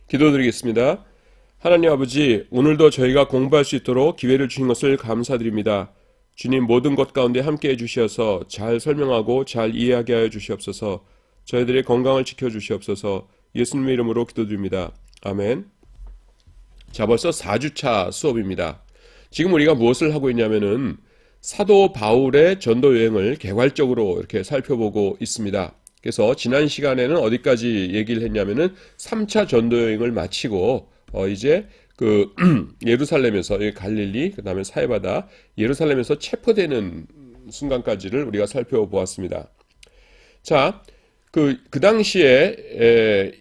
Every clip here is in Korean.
기도드리겠습니다. 하나님 아버지, 오늘도 저희가 공부할 수 있도록 기회를 주신 것을 감사드립니다. 주님, 모든 것 가운데 함께 해주시어서 잘 설명하고 잘 이해하게 하여 주시옵소서. 저희들의 건강을 지켜주시옵소서. 예수님의 이름으로 기도드립니다. 아멘. 자, 벌써 4주차 수업입니다. 지금 우리가 무엇을 하고 있냐면은 사도 바울의 전도 여행을 개괄적으로 이렇게 살펴보고 있습니다. 그래서 지난 시간에는 어디까지 얘기를 했냐면은 3차 전도 여행을 마치고 이제 그 예루살렘에서 갈릴리, 그다음에 사해바다, 예루살렘에서 체포되는 순간까지를 우리가 살펴보았습니다. 자, 그 당시에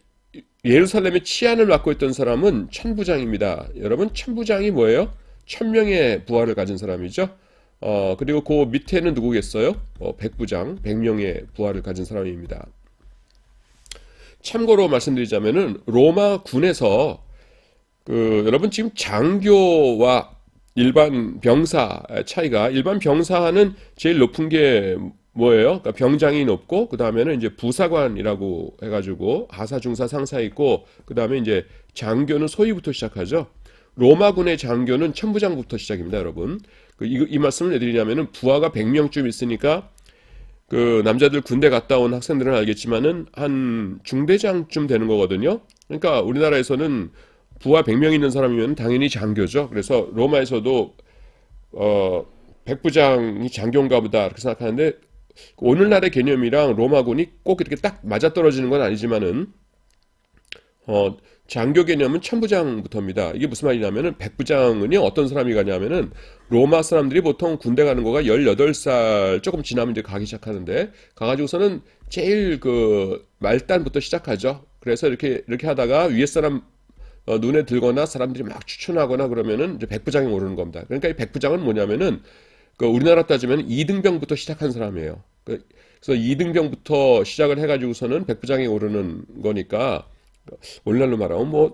예루살렘의 치안을 맡고 있던 사람은 천부장입니다. 여러분, 천부장이 뭐예요? 1000명의 부하를 가진 사람이죠. 그리고 그 밑에는 누구겠어요? 백부장, 100명의 부하를 가진 사람입니다. 참고로 말씀드리자면은 로마 군에서 여러분 지금 장교와 일반 병사 차이가, 일반 병사는 제일 높은 게 뭐예요? 그러니까 병장이 높고, 그 다음에는 이제 부사관이라고 해가지고 하사, 중사, 상사 있고, 그 다음에 이제 장교는 소위부터 시작하죠. 로마군의 장교는 천부장부터 시작입니다, 여러분. 이 말씀을 왜 드리냐면은 부하가 100명쯤 있으니까 그 남자들 군대 갔다 온 학생들은 알겠지만은 한 중대장쯤 되는 거거든요. 그러니까 우리나라에서는 부하 100명 있는 사람이면 당연히 장교죠. 그래서 로마에서도 백부장이 장교인가 보다 이렇게 생각하는데, 오늘날의 개념이랑 로마군이 꼭 이렇게 딱 맞아떨어지는 건 아니지만은 장교 개념은 천부장부터입니다. 이게 무슨 말이냐면은 백부장은요, 어떤 사람이 가냐면은 로마 사람들이 보통 군대 가는 거가 18살 조금 지나면 이제 가기 시작하는데, 가가지고서는 제일 그 말단부터 시작하죠. 그래서 이렇게 하다가 위에 사람 눈에 들거나 사람들이 막 추천하거나 그러면은 이제 백부장이 오르는 겁니다. 그러니까 이 백부장은 뭐냐면은 우리나라 따지면 2등병부터 시작한 사람이에요. 그래서 2등병부터 시작을 해가지고서는 백부장이 오르는 거니까, 오늘날로 말하면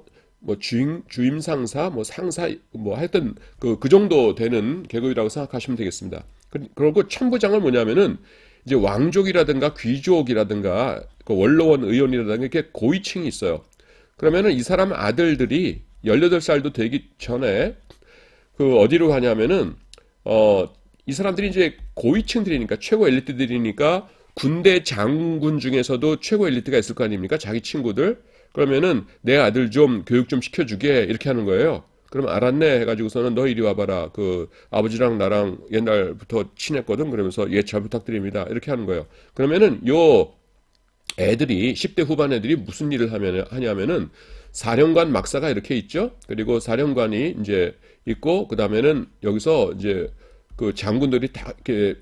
주임 상사, 상사, 하여튼 그 정도 되는 계급이라고 생각하시면 되겠습니다. 그리고 천부장은 뭐냐면은 이제 왕족이라든가 귀족이라든가 그 원로원 의원이라든가 이렇게 고위층이 있어요. 그러면은 이 사람 아들들이 18살도 되기 전에 어디로 가냐면은 이 사람들이 이제 고위층들이니까, 최고 엘리트들이니까 군대 장군 중에서도 최고 엘리트가 있을 거 아닙니까? 자기 친구들. 그러면은 내 아들 좀 교육 좀 시켜주게 이렇게 하는 거예요. 그럼 알았네 해가지고서는 너 이리 와봐라. 아버지랑 나랑 옛날부터 친했거든. 그러면서 예, 잘 부탁드립니다. 이렇게 하는 거예요. 그러면은 요 애들이 10대 후반 애들이 무슨 일을 하냐면은 사령관 막사가 이렇게 있죠. 그리고 사령관이 이제 있고, 그 다음에는 여기서 이제 그 장군들이 다 이렇게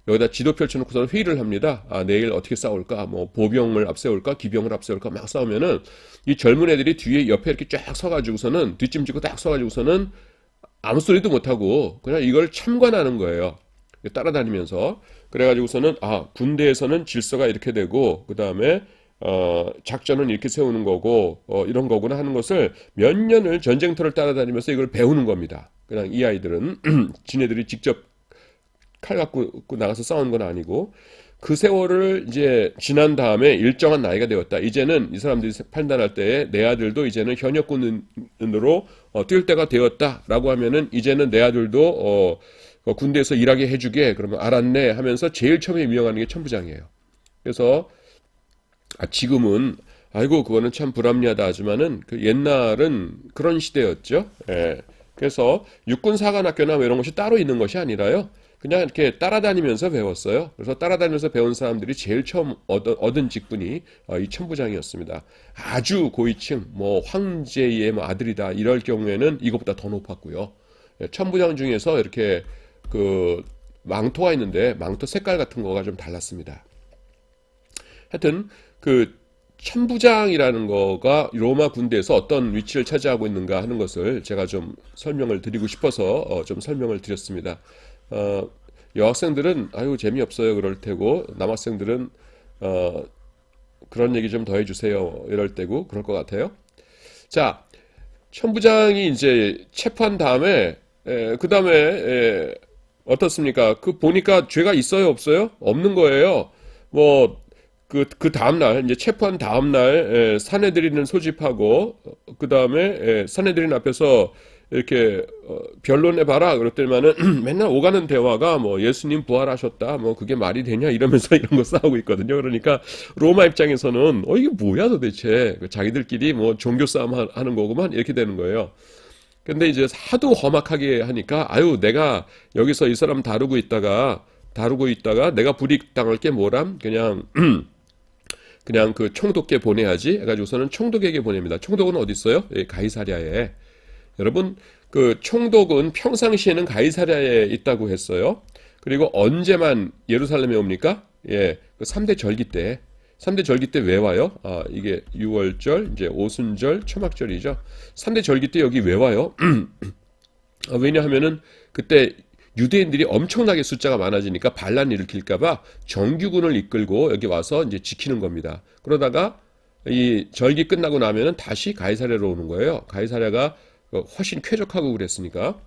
여기다 지도 펼쳐놓고서 회의를 합니다. 내일 어떻게 싸울까? 보병을 앞세울까? 기병을 앞세울까? 막 싸우면은 이 젊은 애들이 뒤에 옆에 이렇게 쫙 서가지고서는, 뒷짐지고 딱 서가지고서는 아무 소리도 못하고 그냥 이걸 참관하는 거예요. 따라다니면서. 그래가지고서는 군대에서는 질서가 이렇게 되고, 그 다음에 작전은 이렇게 세우는 거고, 이런 거구나 하는 것을 몇 년을 전쟁터를 따라다니면서 이걸 배우는 겁니다. 그냥 이 아이들은 지네들이 직접 칼 갖고 나가서 싸우는 건 아니고, 그 세월을 이제 지난 다음에 일정한 나이가 되었다. 이제는 이 사람들이 판단할 때에 내 아들도 이제는 현역군으로 뛸 때가 되었다라고 하면은, 이제는 내 아들도 군대에서 일하게 해주게. 그러면 알았네 하면서 제일 처음에 임명하는 게 천부장이에요. 그래서 지금은 아이고 그거는 참 불합리하다 하지만은 그 옛날은 그런 시대였죠. 예. 그래서 육군사관학교나 이런 것이 따로 있는 것이 아니라요, 그냥 이렇게 따라다니면서 배웠어요. 그래서 따라다니면서 배운 사람들이 제일 처음 얻은 직분이 이 천부장이었습니다. 아주 고위층, 황제의 아들이다 이럴 경우에는 이것보다 더 높았고요. 천부장 중에서 이렇게 망토가 있는데 망토 색깔 같은 거가 좀 달랐습니다. 하여튼 천부장이라는 거가 로마 군대에서 어떤 위치를 차지하고 있는가 하는 것을 제가 좀 설명을 드리고 싶어서 좀 설명을 드렸습니다. 여학생들은 아유 재미없어요 그럴 테고, 남학생들은 그런 얘기 좀 더 해주세요 이럴 때고 그럴 것 같아요. 자, 천부장이 이제 체포한 다음에 그 다음에 어떻습니까? 보니까 죄가 있어요 없어요? 없는 거예요. 그 다음날, 이제 체포한 다음날, 사내들이는 소집하고, 그 다음에 사내들인 앞에서 이렇게 변론해 봐라 그랬더니만은 맨날 오가는 대화가 뭐 예수님 부활하셨다 뭐 그게 말이 되냐 이러면서 이런 거 싸우고 있거든요. 그러니까 로마 입장에서는 이게 뭐야 도대체 자기들끼리 뭐 종교 싸움 하는 거구만 이렇게 되는 거예요. 근데 이제 하도 험악하게 하니까 아유 내가 여기서 이 사람 다루고 있다가 내가 불이익 당할 게 뭐람 그냥 그 총독께 보내야지 해가지고서는 총독에게 보냅니다. 총독은 어디 있어요? 예, 가이사랴에. 여러분 그 총독은 평상시에는 가이사랴에 있다고 했어요. 그리고 언제만 예루살렘에 옵니까? 예, 그 3대 절기 때. 3대 절기 때 왜 와요? 이게 6월절, 이제 오순절, 초막절이죠. 3대 절기 때 여기 왜 와요? 왜냐하면은 그때 유대인들이 엄청나게 숫자가 많아지니까 반란 일으킬까봐 정규군을 이끌고 여기 와서 이제 지키는 겁니다. 그러다가 이 절기 끝나고 나면은 다시 가이사랴로 오는 거예요. 가이사랴가 훨씬 쾌적하고 그랬으니까.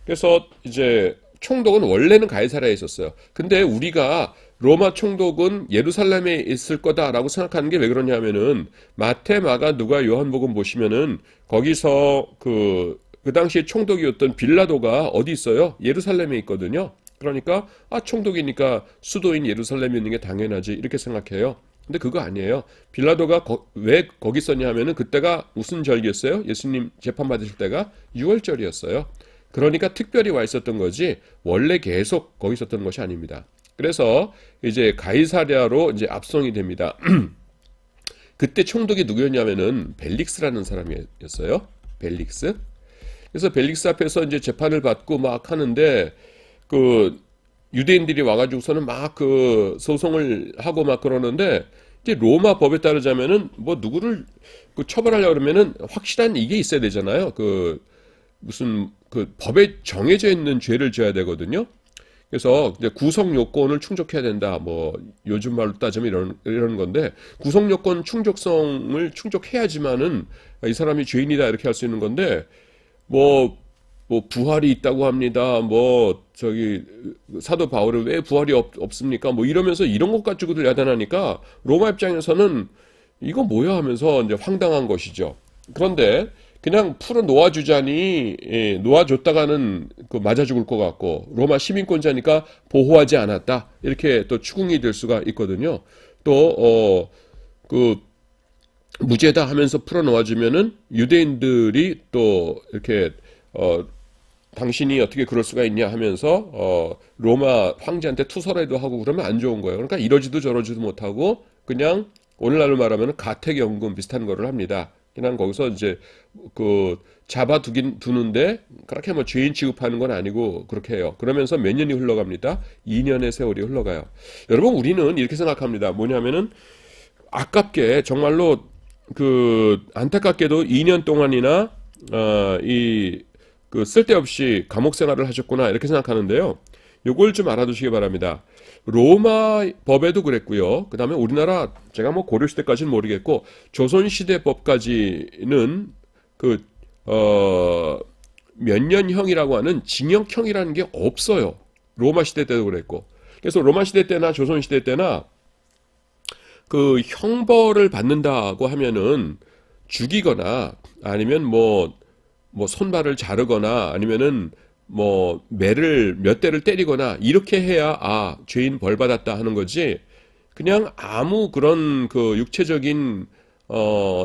그래서 이제 총독은 원래는 가이사랴에 있었어요. 근데 우리가 로마 총독은 예루살렘에 있을 거다라고 생각하는 게 왜 그러냐면은 마태, 마가, 누가, 요한복음 보시면은 거기서 그 당시에 총독이었던 빌라도가 어디 있어요? 예루살렘에 있거든요. 그러니까 총독이니까 수도인 예루살렘에 있는 게 당연하지 이렇게 생각해요. 근데 그거 아니에요. 빌라도가 왜 거기 있었냐 하면은 그때가 무슨 절기였어요? 예수님 재판 받으실 때가 6월절이었어요. 그러니까 특별히 와 있었던 거지 원래 계속 거기 있었던 것이 아닙니다. 그래서 이제 가이사랴로 이제 압송이 됩니다. 그때 총독이 누구였냐면은 벨릭스라는 사람이었어요. 벨릭스. 그래서 벨릭스 앞에서 이제 재판을 받고 막 하는데 그 유대인들이 와가지고서는 막 그 소송을 하고 막 그러는데 이제 로마 법에 따르자면은 뭐 누구를 그 처벌하려고 그러면은 확실한 이게 있어야 되잖아요. 그 무슨 그 법에 정해져 있는 죄를 져야 되거든요. 그래서 이제 구성 요건을 충족해야 된다. 뭐 요즘 말로 따지면 이런 건데 구성 요건 충족성을 충족해야지만은 이 사람이 죄인이다 이렇게 할 수 있는 건데 뭐 부활이 있다고 합니다. 뭐 저기 사도 바울은 왜 부활이 없습니까? 뭐 이러면서 이런 것 가지고들 야단하니까 로마 입장에서는 이거 뭐야 하면서 이제 황당한 것이죠. 그런데 그냥 풀어 놓아주자니 놓아줬다가는 그 맞아 죽을 것 같고 로마 시민권자니까 보호하지 않았다 이렇게 또 추궁이 될 수가 있거든요. 또 그 무죄다 하면서 풀어 놓아주면은 유대인들이 또 이렇게 당신이 어떻게 그럴 수가 있냐 하면서 로마 황제한테 투서라도 하고 그러면 안 좋은 거예요. 그러니까 이러지도 저러지도 못하고 그냥 오늘날로 말하면 가택연금 비슷한 거를 합니다. 그냥 거기서 이제 그 두는데 그렇게 뭐 죄인 취급하는 건 아니고 그렇게 해요. 그러면서 몇 년이 흘러갑니다. 2년의 세월이 흘러가요. 여러분 우리는 이렇게 생각합니다. 뭐냐면은 아깝게 정말로 그 안타깝게도 2년 동안이나 이 그 쓸데없이 감옥 생활을 하셨구나 이렇게 생각하는데요. 요걸 좀 알아두시기 바랍니다. 로마 법에도 그랬고요. 그 다음에 우리나라 제가 뭐 고려시대까지는 모르겠고 조선시대 법까지는 그 몇 년형이라고 하는 징역형이라는 게 없어요. 로마 시대 때도 그랬고. 그래서 로마 시대 때나 조선 시대 때나 그 형벌을 받는다고 하면은 죽이거나 아니면 뭐 손발을 자르거나 아니면은 뭐 매를 몇 대를 때리거나 이렇게 해야 죄인 벌 받았다 하는 거지. 그냥 아무 그런 그 육체적인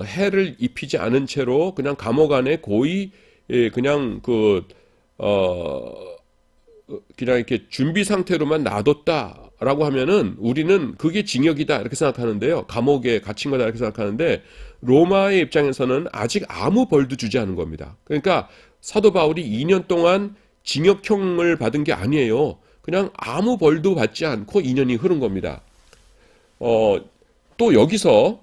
해를 입히지 않은 채로 그냥 감옥 안에 고의 그냥 그냥 이렇게 준비 상태로만 놔뒀다라고 하면은 우리는 그게 징역이다 이렇게 생각하는데요. 감옥에 갇힌 거다 이렇게 생각하는데 로마의 입장에서는 아직 아무 벌도 주지 않은 겁니다. 그러니까 사도 바울이 2년 동안 징역형을 받은 게 아니에요. 그냥 아무 벌도 받지 않고 2년이 흐른 겁니다. 또 여기서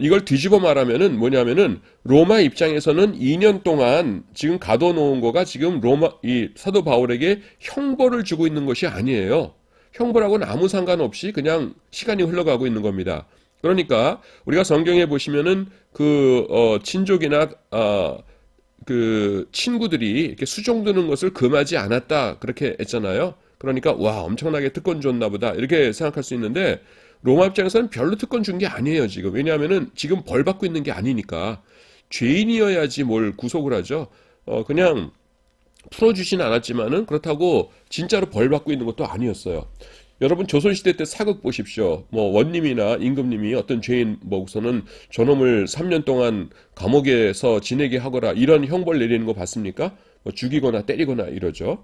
이걸 뒤집어 말하면은 뭐냐면은 로마 입장에서는 2년 동안 지금 가둬놓은 거가 지금 이 사도 바울에게 형벌을 주고 있는 것이 아니에요. 형벌하고는 아무 상관없이 그냥 시간이 흘러가고 있는 겁니다. 그러니까 우리가 성경에 보시면은 친족이나 그 친구들이 이렇게 수종드는 것을 금하지 않았다 그렇게 했잖아요. 그러니까 와 엄청나게 특권 줬나 보다 이렇게 생각할 수 있는데 로마 입장에서는 별로 특권 준 게 아니에요 지금. 왜냐하면은 지금 벌 받고 있는 게 아니니까 죄인이어야지 뭘 구속을 하죠. 그냥 풀어주진 않았지만은 그렇다고 진짜로 벌 받고 있는 것도 아니었어요. 여러분 조선시대 때 사극 보십시오. 뭐 원님이나 임금님이 어떤 죄인 보고서는 저놈을 3년 동안 감옥에서 지내게 하거라 이런 형벌 내리는 거 봤습니까? 뭐 죽이거나 때리거나 이러죠.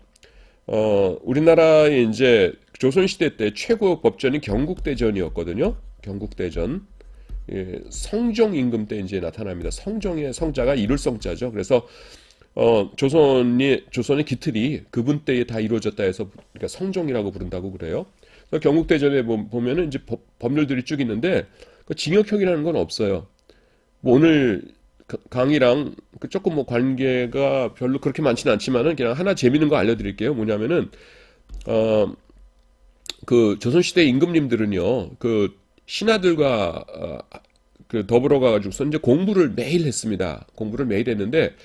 우리나라의 이제 조선시대 때 최고 법전이 경국대전이었거든요. 경국대전. 예, 성종 임금 때 이제 나타납니다. 성종의 성자가 이룰 성자죠. 그래서 조선의 기틀이 그분 때에 다 이루어졌다 해서 그러니까 성종이라고 부른다고 그래요. 그래서 경국대전에 보면은 이제 법률들이 쭉 있는데 그 징역형이라는 건 없어요. 뭐 오늘 강의랑 그 조금 뭐 관계가 별로 그렇게 많지는 않지만은 그냥 하나 재밌는 거 알려드릴게요. 뭐냐면은 어, 그 조선시대 임금님들은요 그 신하들과 그 더불어 가지고서 이제 공부를 매일 했습니다. 공부를 매일 했는데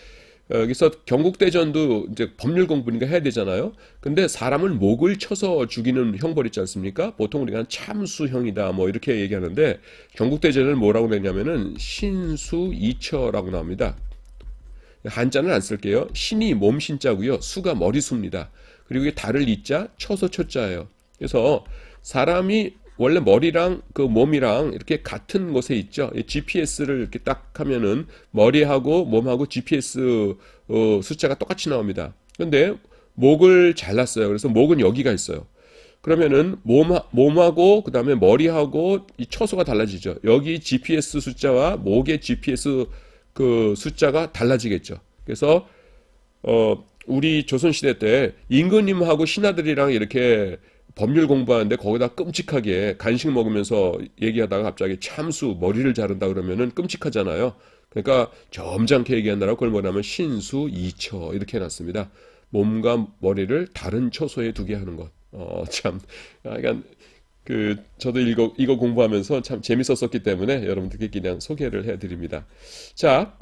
여기서 경국대전도 이제 법률 공부니까 해야 되잖아요. 근데 사람을 목을 쳐서 죽이는 형벌 있지 않습니까? 보통 우리가 참수형이다 뭐 이렇게 얘기하는데 경국대전을 뭐라고 냈냐면은 신수이처라고 나옵니다. 한자는 안 쓸게요. 신이 몸신자고요. 수가 머리수입니다. 그리고 이게 달을 이자, 쳐서 초자예요. 그래서 사람이 원래 머리랑 그 몸이랑 이렇게 같은 곳에 있죠. GPS를 이렇게 딱 하면은 머리하고 몸하고 GPS 숫자가 똑같이 나옵니다. 근데 목을 잘랐어요. 그래서 목은 여기가 있어요. 그러면은 몸하고 그다음에 머리하고 이 처소가 달라지죠. 여기 GPS 숫자와 목의 GPS 그 숫자가 달라지겠죠. 그래서 우리 조선시대 때 임금님하고 신하들이랑 이렇게 법률 공부하는데 거기다 끔찍하게 간식 먹으면서 얘기하다가 갑자기 참수 머리를 자른다 그러면은 끔찍하잖아요. 그러니까 점잖게 얘기한다라고 그걸 뭐냐면 신수이처 이렇게 해놨습니다. 몸과 머리를 다른 처소에 두게 하는 것. 참, 그러니까 그 저도 이거 공부하면서 참 재밌었었기 때문에 여러분들께 그냥 소개를 해드립니다. 자.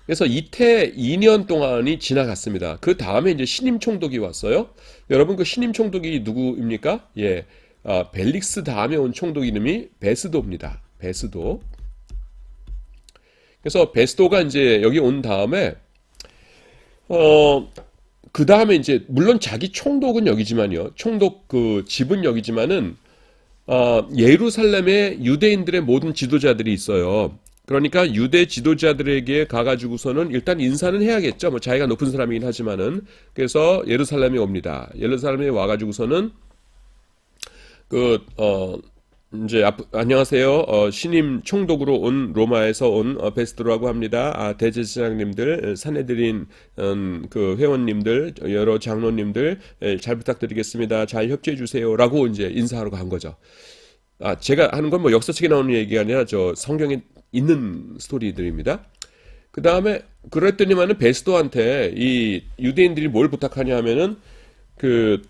그래서 이태 2년 동안이 지나갔습니다. 그 다음에 이제 신임 총독이 왔어요. 여러분 그 신임 총독이 누구입니까? 예, 벨릭스 다음에 온 총독 이름이 베스도입니다. 베스도. 그래서 베스도가 이제 여기 온 다음에 그 다음에 이제 물론 자기 총독은 여기지만요. 총독 그 집은 여기지만은 예루살렘에 유대인들의 모든 지도자들이 있어요. 그러니까 유대 지도자들에게 가가지고서는 일단 인사는 해야겠죠. 뭐 자기가 높은 사람이긴 하지만은. 그래서 예루살렘에 옵니다. 예루살렘에 와가지고서는 이제 안녕하세요. 신임 총독으로 온 로마에서 온 베스트로라고 합니다. 대제사장님들, 산헤드린 그 회원님들, 여러 장로님들 잘 부탁드리겠습니다. 잘 협조해 주세요라고 이제 인사하러 간 거죠. 제가 하는 건 뭐 역사책에 나오는 얘기가 아니라 저 성경에 있는 스토리들입니다. 그 다음에 그랬더니만은 베스도한테 이 유대인들이 뭘 부탁하냐 하면은 그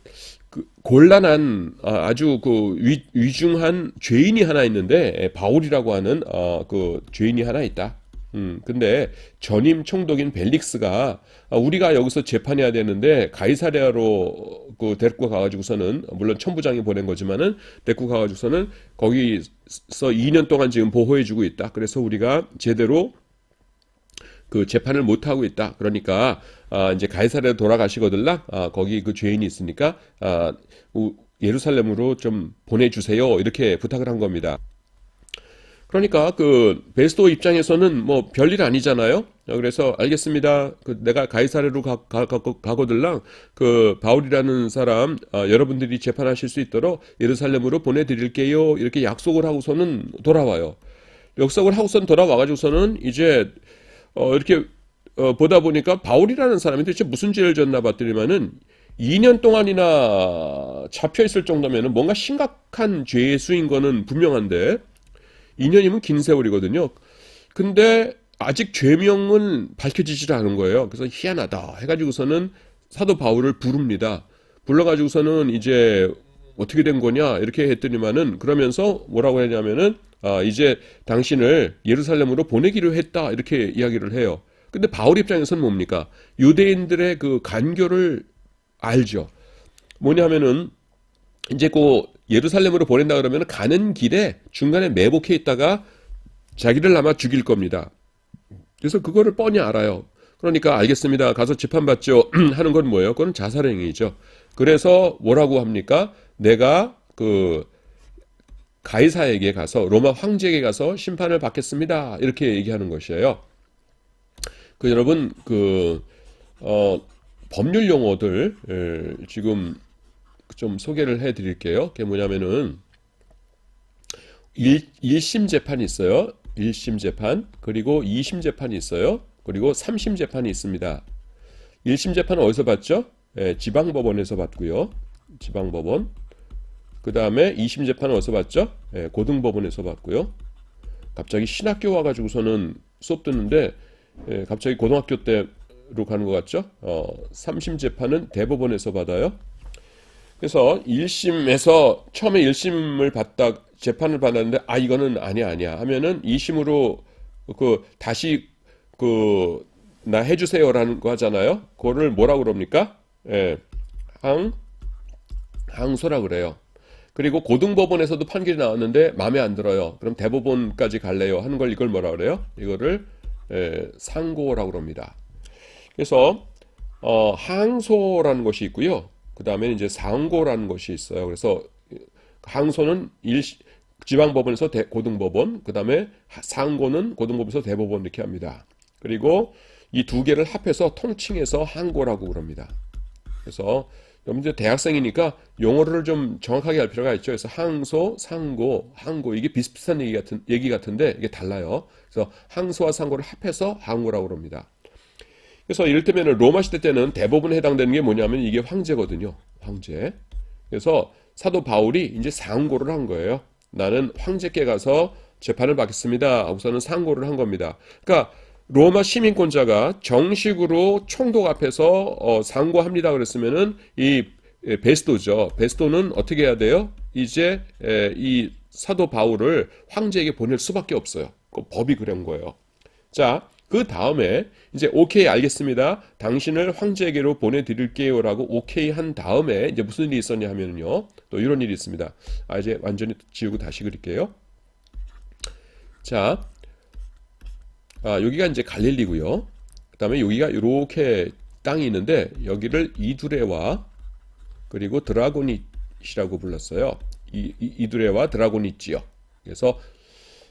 곤란한 아주 그 위중한 죄인이 하나 있는데 바울이라고 하는 그 죄인이 하나 있다. 근데 전임 총독인 벨릭스가 우리가 여기서 재판해야 되는데 가이사랴로 그 데리고 가가지고서는 물론 천부장이 보낸 거지만은 데리고 가가지고서는 거기서 2년 동안 지금 보호해주고 있다. 그래서 우리가 제대로 그 재판을 못 하고 있다. 그러니까 이제 가이사랴로 돌아가시거들라 거기 그 죄인이 있으니까 예루살렘으로 좀 보내주세요. 이렇게 부탁을 한 겁니다. 그러니까 그 베스도 입장에서는 뭐 별일 아니잖아요. 그래서 알겠습니다. 내가 가이사랴로 가거들랑 그 바울이라는 사람 여러분들이 재판하실 수 있도록 예루살렘으로 보내드릴게요. 이렇게 약속을 하고서는 돌아와요. 약속을 하고선 돌아와가지고서는 이제 이렇게 보다 보니까 바울이라는 사람이 도대체 무슨 죄를 졌나 봤더니만은 2년 동안이나 잡혀 있을 정도면은 뭔가 심각한 죄의 수인 거는 분명한데 2년이면 긴 세월이거든요. 근데 아직 죄명은 밝혀지질 않은 거예요. 그래서 희한하다 해가지고서는 사도 바울을 부릅니다. 불러가지고서는 이제 어떻게 된 거냐 이렇게 했더니만은 그러면서 뭐라고 했냐면은 이제 당신을 예루살렘으로 보내기로 했다 이렇게 이야기를 해요. 근데 바울 입장에서는 뭡니까? 유대인들의 그 간교를 알죠. 뭐냐면은 이제 그 예루살렘으로 보낸다 그러면 가는 길에 중간에 매복해 있다가 자기를 아마 죽일 겁니다. 그래서 그거를 뻔히 알아요. 그러니까 알겠습니다. 가서 재판받죠. 하는 건 뭐예요? 그건 자살행위죠. 그래서 뭐라고 합니까? 내가 그 가이사에게 가서 로마 황제에게 가서 심판을 받겠습니다. 이렇게 얘기하는 것이에요. 그 여러분 법률 용어들 지금 좀 소개를 해드릴게요. 그게 뭐냐면은 1심 재판이 있어요. 1심 재판, 그리고 2심 재판이 있어요. 그리고 3심 재판이 있습니다. 1심 재판은 어디서 받죠? 지방법원에서 받고요. 지방법원. 그 다음에 2심 재판은 어디서 받죠? 고등법원에서 받고요. 갑자기 신학교 와가지고서는 수업 듣는데 갑자기 고등학교 때로 가는 것 같죠? 3심 재판은 대법원에서 받아요. 그래서 1심에서 처음에 1심을 받다 재판을 받았는데 이거는 아니야 하면은 2심으로 다시 나 해주세요라는 거 하잖아요. 그거를 뭐라고 그럽니까? 항소라 그래요. 그리고 고등법원에서도 판결이 나왔는데 마음에 안 들어요. 그럼 대법원까지 갈래요 하는 걸 이걸 뭐라 그래요? 이거를 상고라고 그럽니다. 그래서 항소라는 것이 있고요. 그 다음에 이제 상고라는 것이 있어요. 그래서 항소는 지방법원에서 고등법원, 그 다음에 상고는 고등법원에서 대법원 이렇게 합니다. 그리고 이 두 개를 합해서 통칭해서 항고라고 그럽니다. 그래서 여러분들 대학생이니까 용어를 좀 정확하게 알 필요가 있죠. 그래서 항소, 상고, 항고 이게 비슷비슷한 얘기 같은데 이게 달라요. 그래서 항소와 상고를 합해서 항고라고 그럽니다. 그래서 이를테면 로마 시대 때는 대부분에 해당되는 게 뭐냐면 이게 황제거든요. 황제. 그래서 사도 바울이 이제 상고를 한 거예요. 나는 황제께 가서 재판을 받겠습니다 하고서는 상고를 한 겁니다. 그러니까 로마 시민권자가 정식으로 총독 앞에서 상고합니다 그랬으면은 이 베스도죠. 베스도는 어떻게 해야 돼요? 이제 이 사도 바울을 황제에게 보낼 수밖에 없어요. 그 법이 그런 거예요. 자, 그 다음에 이제 오케이 알겠습니다. 당신을 황제에게로 보내드릴게요라고 오케이 한 다음에 이제 무슨 일이 있었냐 하면요. 또 이런 일이 있습니다. 이제 완전히 지우고 다시 그릴게요. 자, 여기가 이제 갈릴리고요. 그 다음에 여기가 이렇게 땅이 있는데 여기를 이두레와 그리고 드라고닛이라고 불렀어요. 이두레와 드라고닛지요. 그래서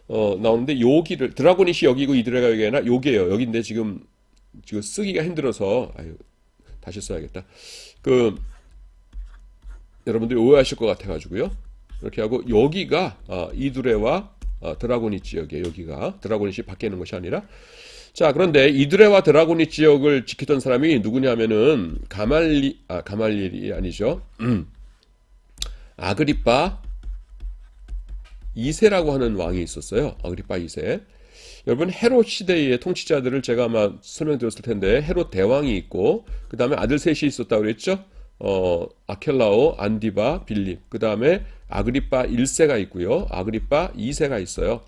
나오는데 여기를 드라고닛이 여기고 이두레가 여기 아니라 여기예요. 여기인데 지금 쓰기가 힘들어서 다시 써야겠다. 여러분들이 오해하실 것 같아가지고요. 이렇게 하고 여기가 이두레와 드라고닛 지역이에요. 여기가 드라고닛이 바뀌는 것이 아니라 자 그런데 이두레와 드라고닛 지역을 지키던 사람이 누구냐면은 가말리엘이 아니죠. 아그리빠 2세라고 하는 왕이 있었어요. 아그리빠 2세. 여러분 헤롯 시대의 통치자들을 제가 아마 설명드렸을 텐데 헤롯 대왕이 있고 그 다음에 아들 셋이 있었다고 그랬죠. 아켈라오, 안디바, 빌립. 그 다음에 아그리빠 1세가 있고요. 아그리빠 2세가 있어요.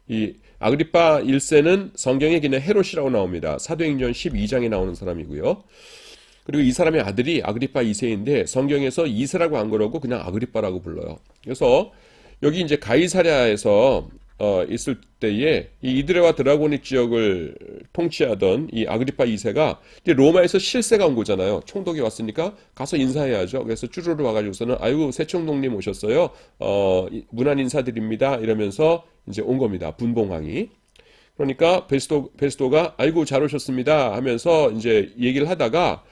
이 아그리빠 1세는 성경에 그냥 헤롯이라고 나옵니다. 사도행전 12장에 나오는 사람이고요. 그리고 이 사람의 아들이 아그리빠 2세인데 성경에서 2세라고 안 그러고 그냥 아그리빠라고 불러요. 그래서 여기 이제 가이사랴에서 있을 때에 이 이드레와 드라고닛 지역을 통치하던 이 아그리빠 2세가 이제 로마에서 실세가 온 거잖아요. 총독이 왔으니까 가서 인사해야죠. 그래서 쭈루루 와가지고서는 아이고 새 총독님 오셨어요. 문안 인사드립니다. 이러면서 이제 온 겁니다. 분봉왕이. 그러니까 베스도가 아이고 잘 오셨습니다 하면서 이제 얘기를 하다가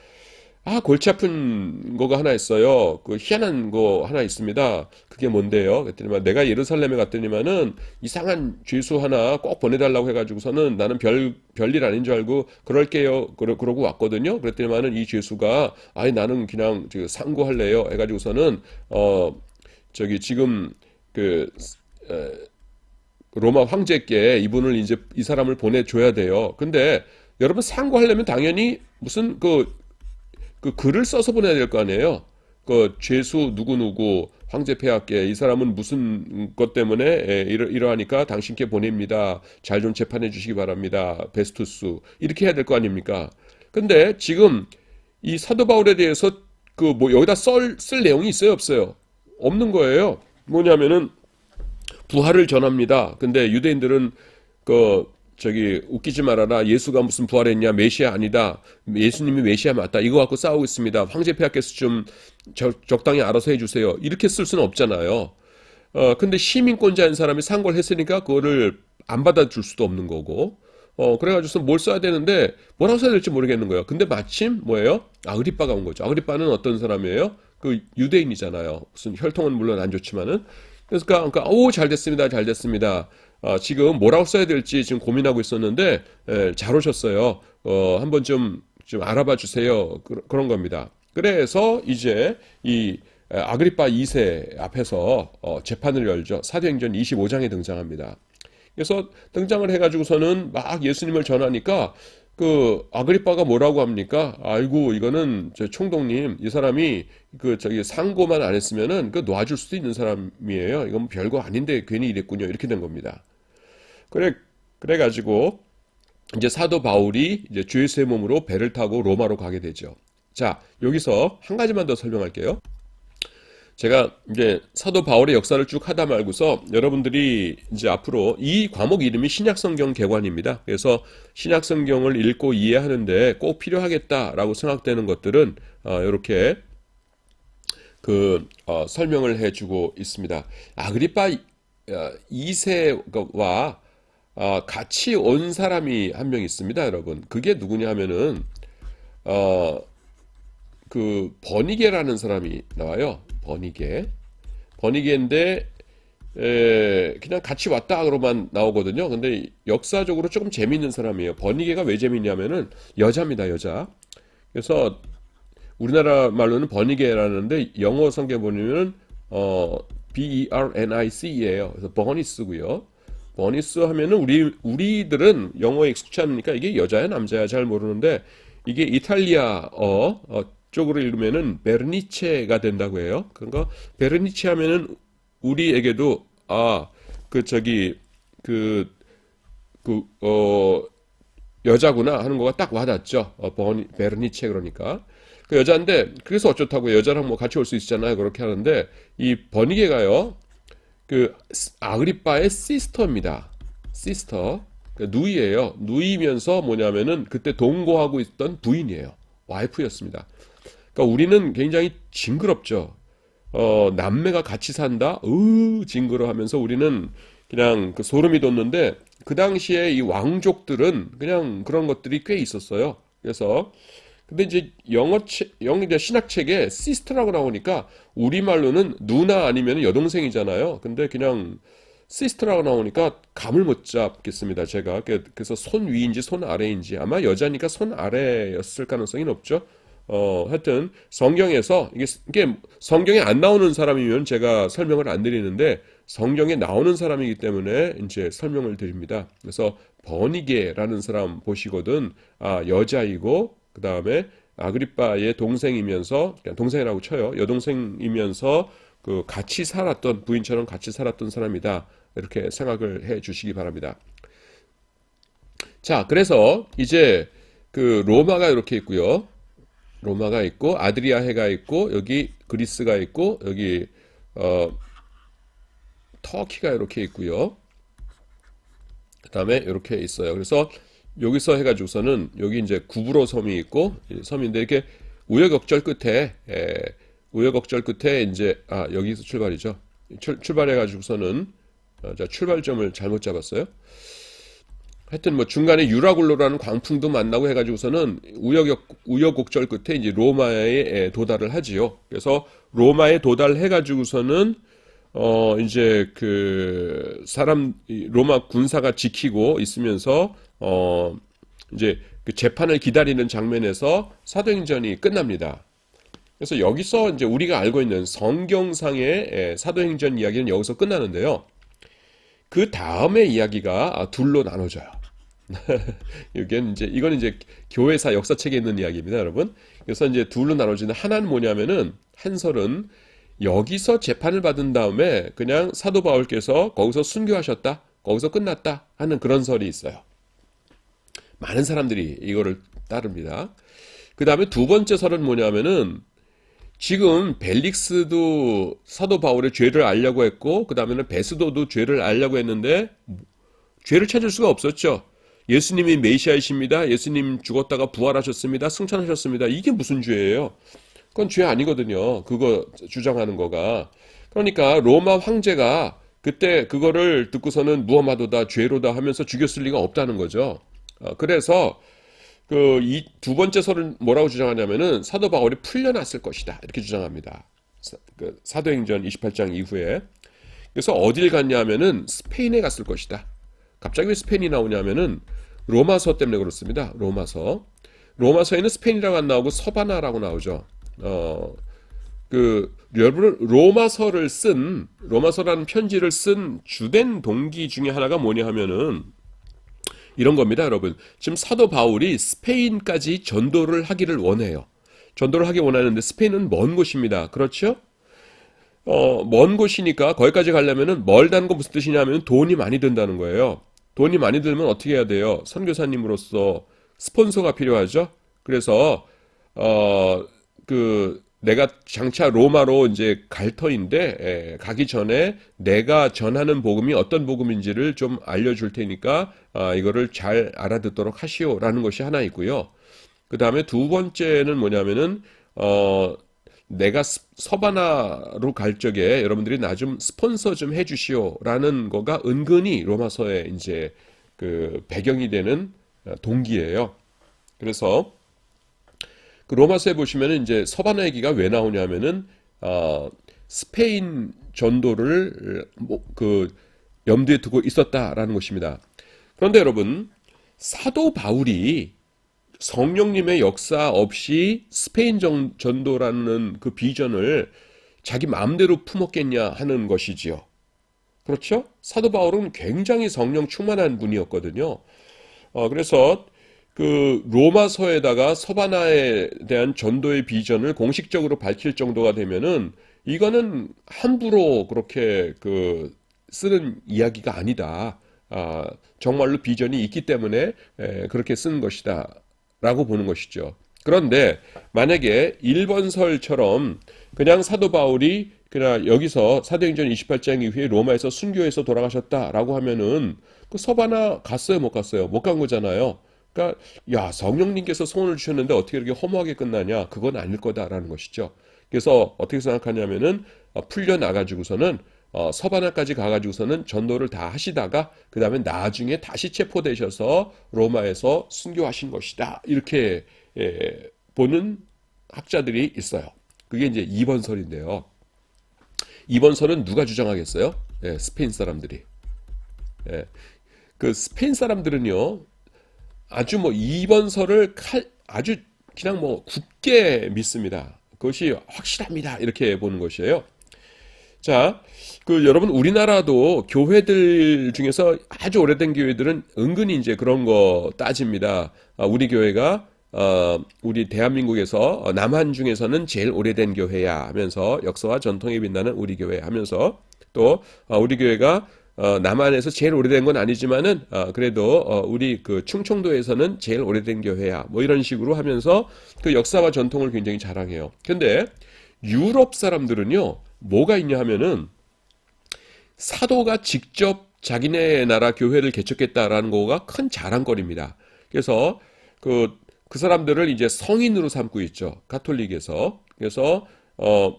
골치 아픈 거가 하나 있어요. 희한한 거 하나 있습니다. 그게 뭔데요? 그랬더니 내가 예루살렘에 갔더니만은 이상한 죄수 하나 꼭 보내달라고 해가지고서는 나는 별일 아닌 줄 알고 그럴게요. 그러고 왔거든요. 그랬더니만은 이 죄수가 나는 그냥 상고할래요. 해가지고서는 지금 로마 황제께 이분을 이제 이 사람을 보내줘야 돼요. 근데 여러분 상고하려면 당연히 무슨 글을 써서 보내야 될 거 아니에요. 죄수 누구누구 황제 폐하께 이 사람은 무슨 것 때문에 이러하니까 당신께 보냅니다. 잘 좀 재판해 주시기 바랍니다. 베스투스 이렇게 해야 될 거 아닙니까? 근데 지금 이 사도 바울에 대해서 여기다 쓸 내용이 있어요, 없어요? 없는 거예요. 뭐냐면은 부활을 전합니다. 근데 유대인들은 저기 웃기지 말아라. 예수가 무슨 부활했냐? 메시아 아니다. 예수님이 메시아 맞다. 이거 갖고 싸우고 있습니다. 황제 폐하께서 좀 적당히 알아서 해주세요. 이렇게 쓸 수는 없잖아요. 근데 시민권자인 사람이 상고를 했으니까 그거를 안 받아줄 수도 없는 거고. 그래가지고서 뭘 써야 되는데 뭐라고 써야 될지 모르겠는 거예요. 근데 마침 뭐예요? 아그리빠가 온 거죠. 아그리빠는 어떤 사람이에요? 그 유대인이잖아요. 무슨 혈통은 물론 안 좋지만은. 그러니까 오, 잘 됐습니다. 잘 됐습니다. 지금 뭐라고 써야 될지 지금 고민하고 있었는데 잘 오셨어요. 한번 좀 알아봐 주세요. 그런 겁니다. 그래서 이제 이 아그리빠 2세 앞에서 재판을 열죠. 사도행전 25장에 등장합니다. 그래서 등장을 해가지고서는 막 예수님을 전하니까 그 아그리빠가 뭐라고 합니까? 아이고 이거는 저 총독님 이 사람이 그 저기 상고만 안 했으면은 그 놔줄 수도 있는 사람이에요. 이건 별거 아닌데 괜히 이랬군요. 이렇게 된 겁니다. 그래가지고 이제 사도 바울이 이제 주 예수의 몸으로 배를 타고 로마로 가게 되죠. 자, 여기서 한 가지만 더 설명할게요. 제가 이제 사도 바울의 역사를 쭉 하다 말고서 여러분들이 이제 앞으로 이 과목 이름이 신약성경 개관입니다. 그래서 신약성경을 읽고 이해하는데 꼭 필요하겠다라고 생각되는 것들은 이렇게 설명을 해주고 있습니다. 아그리빠 2세와 같이 온 사람이 한 명 있습니다, 여러분. 그게 누구냐 하면은 그 버니게라는 사람이 나와요. 버니게인데 그냥 같이 왔다 그러만 나오거든요. 근데 역사적으로 조금 재밌는 사람이에요. 버니게가 왜 재밌냐면은 여자입니다, 여자. 그래서 우리나라 말로는 버니게라는데 영어 성경 보면은 Bernic예요. 그래서 버니스고요. 버니스 하면은 우리들은 영어에 익숙치 않으니까 이게 여자야 남자야 잘 모르는데 이게 이탈리아어 쪽으로 읽으면은 베르니체가 된다고 해요. 그러니까 베르니체 하면은 우리에게도 여자구나 하는 거가 딱 와닿죠. 베르니체 그러니까 그 여자인데 그래서 어쩌다고 여자랑 뭐 같이 올 수 있잖아요. 그렇게 하는데 이 버니게가요. 그 아그리빠의 시스터입니다. 시스터 누이예요. 누이면서 뭐냐면은 그때 동거하고 있던 부인이에요. 와이프였습니다. 그러니까 우리는 굉장히 징그럽죠. 남매가 같이 산다? 징그러하면서 우리는 그냥 그 소름이 돋는데 그 당시에 이 왕족들은 그냥 그런 것들이 꽤 있었어요. 그래서 근데 이제 이제 신학책에 시스터라고 나오니까 우리말로는 누나 아니면 여동생이잖아요. 근데 그냥 시스터라고 나오니까 감을 못 잡겠습니다. 제가 그래서 손 위인지 손 아래인지 아마 여자니까 손 아래였을 가능성이 높죠. 하여튼 성경에서 이게 성경에 안 나오는 사람이면 제가 설명을 안 드리는데 성경에 나오는 사람이기 때문에 이제 설명을 드립니다. 그래서 버니게라는 사람 보시거든 여자이고 그 다음에 아그리빠의 동생이면서 그냥 동생이라고 쳐요. 여동생이면서 그 같이 살았던 부인처럼 같이 살았던 사람이다. 이렇게 생각을 해 주시기 바랍니다. 자, 그래서 이제 그 로마가 이렇게 있고요. 로마가 있고 아드리아해가 있고 여기 그리스가 있고 여기 터키가 이렇게 있고요. 그다음에 이렇게 있어요. 그래서 여기서 해가지고서는 여기 이제 구브로 섬이 있고 섬인데 이렇게 우여곡절 끝에 이제 여기서 출발이죠. 출발해가지고서는 자, 출발점을 잘못 잡았어요. 하여튼 뭐 중간에 유라굴로라는 광풍도 만나고 해가지고서는 우여곡절 끝에 이제 로마에 도달을 하지요. 그래서 로마에 도달해가지고서는 이제 로마 군사가 지키고 있으면서 이제 그 재판을 기다리는 장면에서 사도행전이 끝납니다. 그래서 여기서 이제 우리가 알고 있는 성경상의 사도행전 이야기는 여기서 끝나는데요. 그 다음의 이야기가 둘로 나눠져요. 이건 이제 교회사 역사책에 있는 이야기입니다, 여러분. 그래서 이제 둘로 나눠지는 하나는 뭐냐면은 한설은 여기서 재판을 받은 다음에 그냥 사도 바울께서 거기서 순교하셨다, 거기서 끝났다 하는 그런 설이 있어요. 많은 사람들이 이거를 따릅니다. 그 다음에 두 번째 설은 뭐냐면은 지금 벨릭스도 사도 바울의 죄를 알려고 했고 그 다음에는 베스도도 죄를 알려고 했는데 죄를 찾을 수가 없었죠. 예수님이 메시아이십니다. 예수님 죽었다가 부활하셨습니다. 승천하셨습니다. 이게 무슨 죄예요? 그건 죄 아니거든요. 그거 주장하는 거가. 그러니까 로마 황제가 그때 그거를 듣고서는 무함마도다 죄로다 하면서 죽였을 리가 없다는 거죠. 그래서 그 이 두 번째 설은 뭐라고 주장하냐면은 사도 바울이 풀려났을 것이다. 이렇게 주장합니다. 사도행전 28장 이후에. 그래서 어딜 갔냐면은 스페인에 갔을 것이다. 갑자기 왜 스페인이 나오냐면은 로마서 때문에 그렇습니다. 로마서에는 스페인이라고 안 나오고 서바나라고 나오죠. 여러분 로마서라는 편지를 쓴 주된 동기 중에 하나가 뭐냐 하면은 이런 겁니다, 여러분. 지금 사도 바울이 스페인까지 전도를 하기를 원해요. 전도를 하기 원하는데 스페인은 먼 곳입니다. 그렇죠? 먼 곳이니까 거기까지 가려면은 멀다는 건 무슨 뜻이냐면 돈이 많이 든다는 거예요. 돈이 많이 들면 어떻게 해야 돼요? 선교사님으로서 스폰서가 필요하죠. 그래서 내가 장차 로마로 이제 갈 터인데 가기 전에 내가 전하는 복음이 어떤 복음인지를 좀 알려줄 테니까 이거를 잘 알아듣도록 하시오라는 것이 하나 있고요. 그 다음에 두 번째는 뭐냐면은 내가 서바나로 갈 적에 여러분들이 나 좀 스폰서 좀 해주시오라는 거가 은근히 로마서의 이제 그 배경이 되는 동기예요. 그래서 그 로마서에 보시면은 이제 서바나 얘기가 왜 나오냐면은 스페인 전도를 염두에 두고 있었다라는 것입니다. 그런데 여러분 사도 바울이 성령님의 역사 없이 스페인 전도라는 그 비전을 자기 마음대로 품었겠냐 하는 것이지요. 그렇죠? 사도 바울은 굉장히 성령 충만한 분이었거든요. 그래서 그 로마서에다가 서바나에 대한 전도의 비전을 공식적으로 밝힐 정도가 되면은 이거는 함부로 그렇게 쓰는 이야기가 아니다. 정말로 비전이 있기 때문에 그렇게 쓴 것이다. 라고 보는 것이죠. 그런데 만약에 1번설처럼 그냥 사도 바울이 그냥 여기서 사도행전 28장 이후에 로마에서 순교해서 돌아가셨다라고 하면은 그 서바나 갔어요, 못 갔어요? 못 간 거잖아요. 그러니까 야, 성령님께서 소원을 주셨는데 어떻게 이렇게 허무하게 끝나냐? 그건 아닐 거다라는 것이죠. 그래서 어떻게 생각하냐면은 풀려 나가지고서는 서바나까지 가가지고서는 전도를 다 하시다가 그 다음에 나중에 다시 체포되셔서 로마에서 순교하신 것이다. 이렇게 보는 학자들이 있어요. 그게 이제 2번설인데요. 2번설은 누가 주장하겠어요? 스페인 사람들이. 그 스페인 사람들은요, 아주 2번설을 아주 그냥 굳게 믿습니다. 그것이 확실합니다. 이렇게 보는 것이에요. 자, 여러분, 우리나라도 교회들 중에서 아주 오래된 교회들은 은근히 이제 그런 거 따집니다. 우리 교회가, 우리 대한민국에서 남한 중에서는 제일 오래된 교회야 하면서 역사와 전통에 빛나는 우리 교회 하면서 또, 우리 교회가 남한에서 제일 오래된 건 아니지만은, 그래도, 우리 충청도에서는 제일 오래된 교회야. 뭐 이런 식으로 하면서 그 역사와 전통을 굉장히 자랑해요. 근데 유럽 사람들은요, 뭐가 있냐 하면은 사도가 직접 자기네 나라 교회를 개척했다라는 거가 큰 자랑거리입니다. 그래서 그 사람들을 이제 성인으로 삼고 있죠. 가톨릭에서. 그래서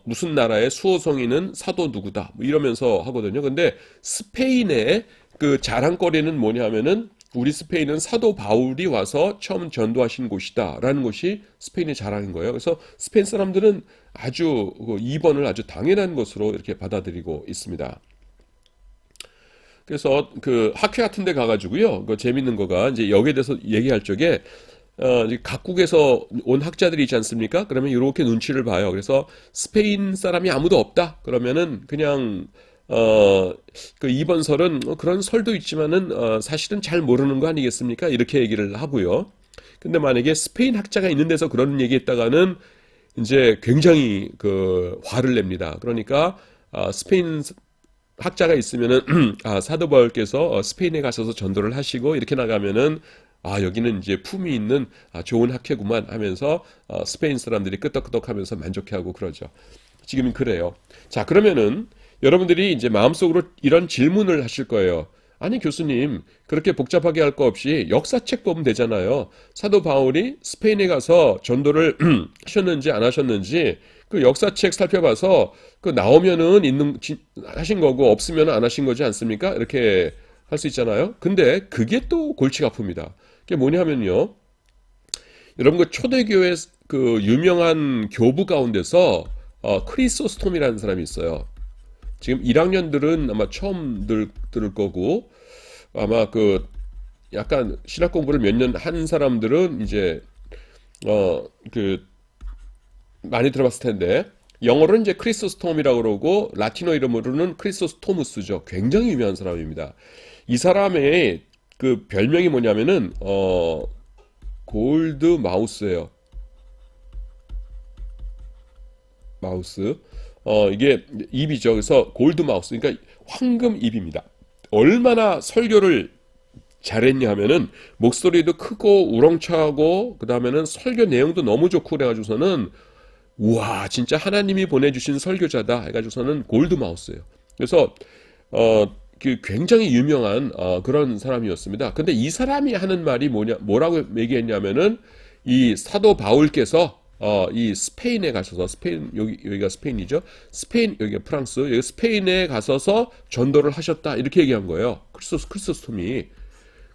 무슨 나라의 수호 성인은 사도 누구다 뭐 이러면서 하거든요. 근데 스페인의 그 자랑거리는 뭐냐 하면은 우리 스페인은 사도 바울이 와서 처음 전도하신 곳이다라는 것이 스페인의 자랑인 거예요. 그래서 스페인 사람들은 아주 2번을 아주 당연한 것으로 이렇게 받아들이고 있습니다. 그래서 그 학회 같은 데 가가지고요. 그 재밌는 거가 이제 여기에 대해서 얘기할 적에 이제 각국에서 온 학자들이 있지 않습니까? 그러면 이렇게 눈치를 봐요. 그래서 스페인 사람이 아무도 없다. 그러면은 그냥 그 2번설은 그런 설도 있지만은 사실은 잘 모르는 거 아니겠습니까? 이렇게 얘기를 하고요. 근데 만약에 스페인 학자가 있는 데서 그런 얘기했다가는 이제 굉장히 화를 냅니다. 그러니까 스페인 학자가 있으면은 사도 바울께서 스페인에 가셔서 전도를 하시고 이렇게 나가면은 여기는 이제 품이 있는 좋은 학회구만 하면서 스페인 사람들이 끄덕끄덕하면서 만족해하고 그러죠. 지금은 그래요. 자, 그러면은 여러분들이 이제 마음속으로 이런 질문을 하실 거예요. 아니 교수님 그렇게 복잡하게 할 거 없이 역사책 보면 되잖아요. 사도 바울이 스페인에 가서 전도를 하셨는지 안 하셨는지 그 역사책 살펴봐서 그 나오면은 하신 거고 없으면 안 하신 거지 않습니까? 이렇게 할 수 있잖아요. 근데 그게 또 골치가 아픕니다. 그게 뭐냐면요. 여러분 그 초대교회 그 유명한 교부 가운데서 크리소스톰이라는 사람이 있어요. 지금 1학년들은 아마 처음 들을 거고 아마 그 약간 신학 공부를 몇 년 한 사람들은 이제 그 많이 들어봤을 텐데 영어로는 이제 크리소스톰이라고 그러고 라틴어 이름으로는 크리소스토무스죠. 굉장히 유명한 사람입니다. 이 사람의 그 별명이 뭐냐면은 골드 마우스예요. 마우스. 이게 입이죠. 그래서 골드 마우스. 그러니까 황금 입입니다. 얼마나 설교를 잘했냐 하면은 목소리도 크고 우렁차고 그다음에는 설교 내용도 너무 좋고 그래가지고서는 우와 진짜 하나님이 보내주신 설교자다 해가지고서는 골드 마우스예요. 그래서 그 굉장히 유명한 그런 사람이었습니다. 근데 이 사람이 하는 말이 뭐라고 얘기했냐면은 이 사도 바울께서 이 스페인에 가셔서 여기가 스페인이죠. 스페인 여기가 프랑스 여기 스페인에 가서서 전도를 하셨다 이렇게 얘기한 거예요. 크리스토스톰이.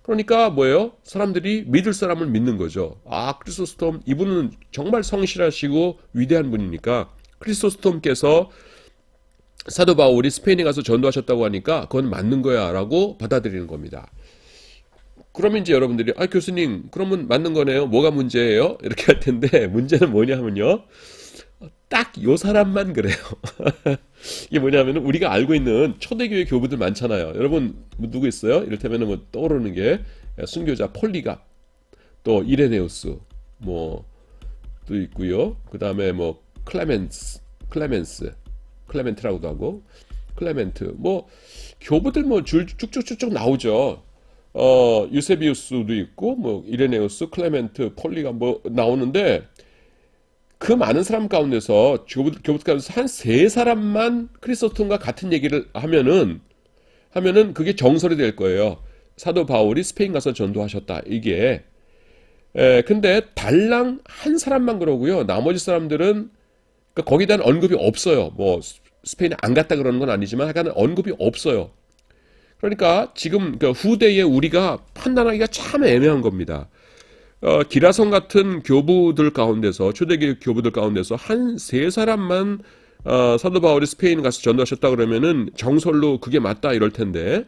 그러니까 뭐예요? 사람들이 믿을 사람을 믿는 거죠. 아, 크리소스톰 이분은 정말 성실하시고 위대한 분이니까 크리소스톰께서 사도 바울이 스페인에 가서 전도하셨다고 하니까 그건 맞는 거야 라고 받아들이는 겁니다. 그러면 이제 여러분들이 아 교수님 그러면 맞는 거네요. 뭐가 문제예요? 이렇게 할 텐데 문제는 뭐냐 하면요. 딱 요 사람만 그래요. 이게 뭐냐면 우리가 알고 있는 초대교회 교부들 많잖아요. 여러분 누구 있어요? 이를테면 뭐 떠오르는 게 순교자 폴리갑, 또 이레네우스 뭐 또 있고요. 그 다음에 뭐 클레멘트라고도 하고 클레멘트 뭐 교부들 뭐 쭉쭉쭉쭉 나오죠. 유세비우스도 있고 뭐 이레네우스, 클레멘트, 폴리갑 뭐 나오는데 그 많은 사람 가운데서 교부 가운데서 한 세 사람만 크리스토톤과 같은 얘기를 하면은 그게 정설이 될 거예요. 사도 바울이 스페인 가서 전도하셨다. 이게 근데 달랑 한 사람만 그러고요. 나머지 사람들은 그러니까 거기에 대한 언급이 없어요. 뭐 스페인에 안 갔다 그러는 건 아니지만 약간 언급이 없어요. 그러니까 지금 그 후대에 우리가 판단하기가 참 애매한 겁니다. 기라성 같은 교부들 가운데서 초대교회 교부들 가운데서 한 세 사람만 사도 바울이 스페인 가서 전도하셨다 그러면은 정설로 그게 맞다 이럴 텐데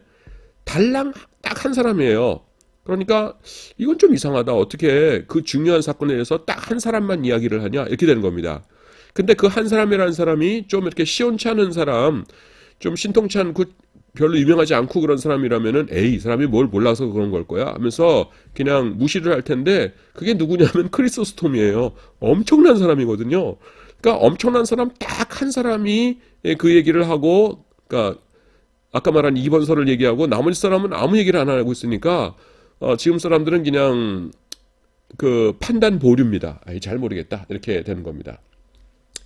달랑 딱 한 사람이에요. 그러니까 이건 좀 이상하다. 어떻게 그 중요한 사건에 대해서 딱 한 사람만 이야기를 하냐 이렇게 되는 겁니다. 근데 그 한 사람이라는 사람이 좀 이렇게 시원치 않은 사람, 좀 신통치 않고 별로 유명하지 않고 그런 사람이라면은 에이 이 사람이 뭘 몰라서 그런 걸 거야 하면서 그냥 무시를 할 텐데 그게 누구냐면 크리소스톰이에요. 엄청난 사람이거든요. 그러니까 엄청난 사람 딱 한 사람이 그 얘기를 하고 그러니까 아까 말한 2번서를 얘기하고 나머지 사람은 아무 얘기를 안 하고 있으니까 지금 사람들은 그냥 그 판단 보류입니다. 아이 잘 모르겠다 이렇게 되는 겁니다.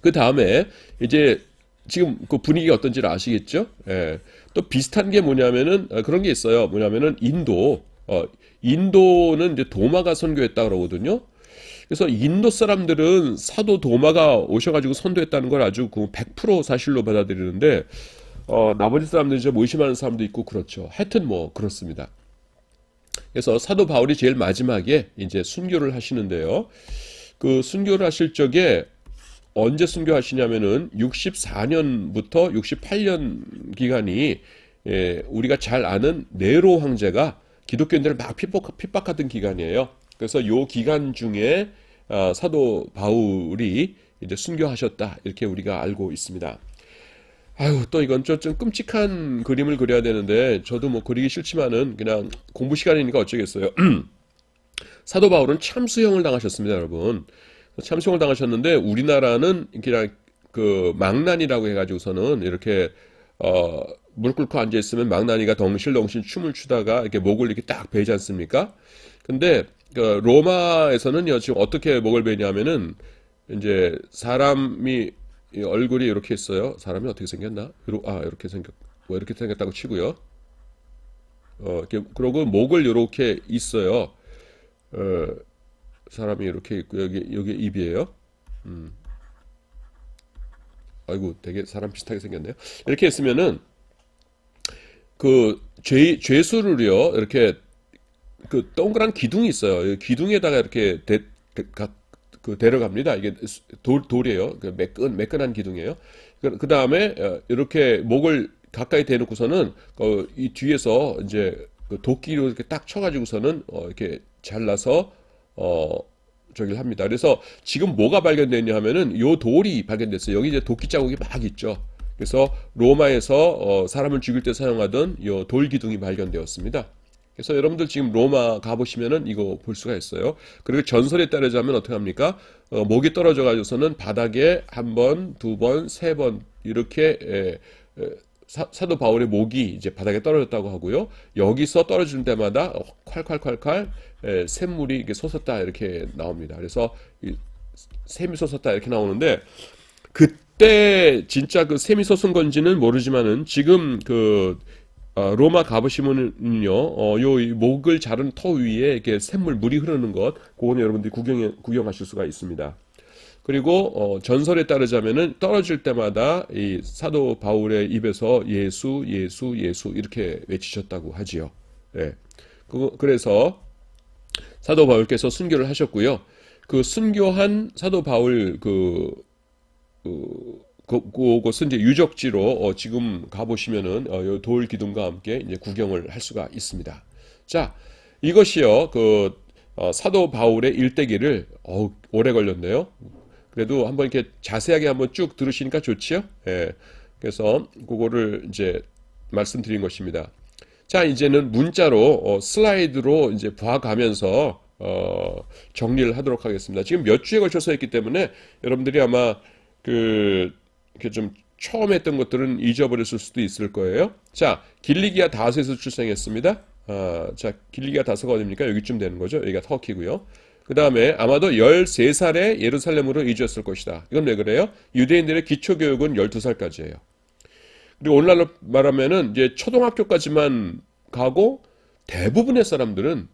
그 다음에 이제 지금 그 분위기가 어떤지를 아시겠죠? 예. 또 비슷한 게 뭐냐면은 그런 게 있어요. 뭐냐면은 인도는 이제 도마가 선교했다 그러거든요. 그래서 인도 사람들은 사도 도마가 오셔가지고 선도했다는 걸 아주 그 100% 사실로 받아들이는데 나머지 사람들 이제 의심하는 사람도 있고 그렇죠. 하여튼 뭐 그렇습니다. 그래서 사도 바울이 제일 마지막에 이제 순교를 하시는데요. 그 순교를 하실 적에 언제 순교하시냐면은 64년부터 68년 기간이 우리가 잘 아는 네로 황제가 기독교인들을 막 핍박하던 기간이에요. 그래서 요 기간 중에 사도 바울이 이제 순교하셨다 이렇게 우리가 알고 있습니다. 아유 또 이건 좀 끔찍한 그림을 그려야 되는데 저도 뭐 그리기 싫지만은 그냥 공부 시간이니까 어쩌겠어요. 사도 바울은 참수형을 당하셨습니다, 여러분. 참수형을 당하셨는데 우리나라는 그냥 그 망나니라고 해가지고서는 이렇게 무릎 꿇고 앉아 있으면 망나니가 덩실덩실 춤을 추다가 이렇게 목을 이렇게 딱 베지 않습니까? 근데 그 로마에서는요 지금 어떻게 목을 베냐면은 이제 사람이 이 얼굴이 이렇게 있어요. 사람이 어떻게 생겼나? 이렇게 생겼다고 치고요. 이렇게 그러고 목을 이렇게 있어요. 어, 사람이 이렇게 있고 여기 입이에요. 아이고 되게 사람 비슷하게 생겼네요. 이렇게 있으면은 그 죄수를요 이렇게 그 동그란 기둥이 있어요. 이 기둥에다가 이렇게 데려갑니다. 이게 돌이에요. 그 매끈한 기둥이에요. 그 다음에 이렇게 목을 가까이 대놓고서는 이 뒤에서 이제 그 도끼로 이렇게 딱 쳐가지고서는 이렇게 잘라서 어, 저기를 합니다. 그래서 지금 뭐가 발견됐냐 하면은 요 돌이 발견됐어요. 여기 이제 도끼 자국이 막 있죠. 그래서 로마에서 사람을 죽일 때 사용하던 요 돌 기둥이 발견되었습니다. 그래서 여러분들 지금 로마 가보시면은 이거 볼 수가 있어요. 그리고 전설에 따르자면 어떻게 합니까? 목이 떨어져 가지고서는 바닥에 한 번, 두 번, 세 번 이렇게 사도 바울의 목이 이제 바닥에 떨어졌다고 하고요. 여기서 떨어지는 때마다 콸콸콸콸 샘물이 이렇게 솟았다 이렇게 나옵니다. 그래서 샘이 솟았다 이렇게 나오는데 그때 진짜 그 샘이 솟은 건지는 모르지만은 지금 그 로마 가보시면은요, 요 목을 자른 터 위에 이렇게 샘물 물이 흐르는 것, 그거는 여러분들이 구경하실 수가 있습니다. 그리고 전설에 따르자면은 떨어질 때마다 이 사도 바울의 입에서 예수, 예수, 예수 이렇게 외치셨다고 하지요. 예. 그래서 사도 바울께서 순교를 하셨고요. 그 순교한 사도 바울 그곳은 이제 유적지로 지금 가보시면은 돌 기둥과 함께 이제 구경을 할 수가 있습니다. 자, 이것이요 사도 바울의 일대기를 오래 걸렸네요. 그래도 한번 이렇게 자세하게 한번 쭉 들으시니까 좋지요? 예. 그래서 그거를 이제 말씀드린 것입니다. 자, 이제는 문자로 슬라이드로 이제 봐가면서 정리를 하도록 하겠습니다. 지금 몇 주에 걸쳐서 했기 때문에 여러분들이 아마 이렇게 좀 처음 했던 것들은 잊어버렸을 수도 있을 거예요. 자, 길리기아 다소에서 출생했습니다. 자, 길리기아 다소가 어딥니까? 여기쯤 되는 거죠. 여기가 터키고요. 그 다음에 아마도 13살에 예루살렘으로 이주했을 것이다. 이건 왜 그래요? 유대인들의 기초교육은 12살까지예요. 그리고 오늘날로 말하면은 이제 초등학교까지만 가고 대부분의 사람들은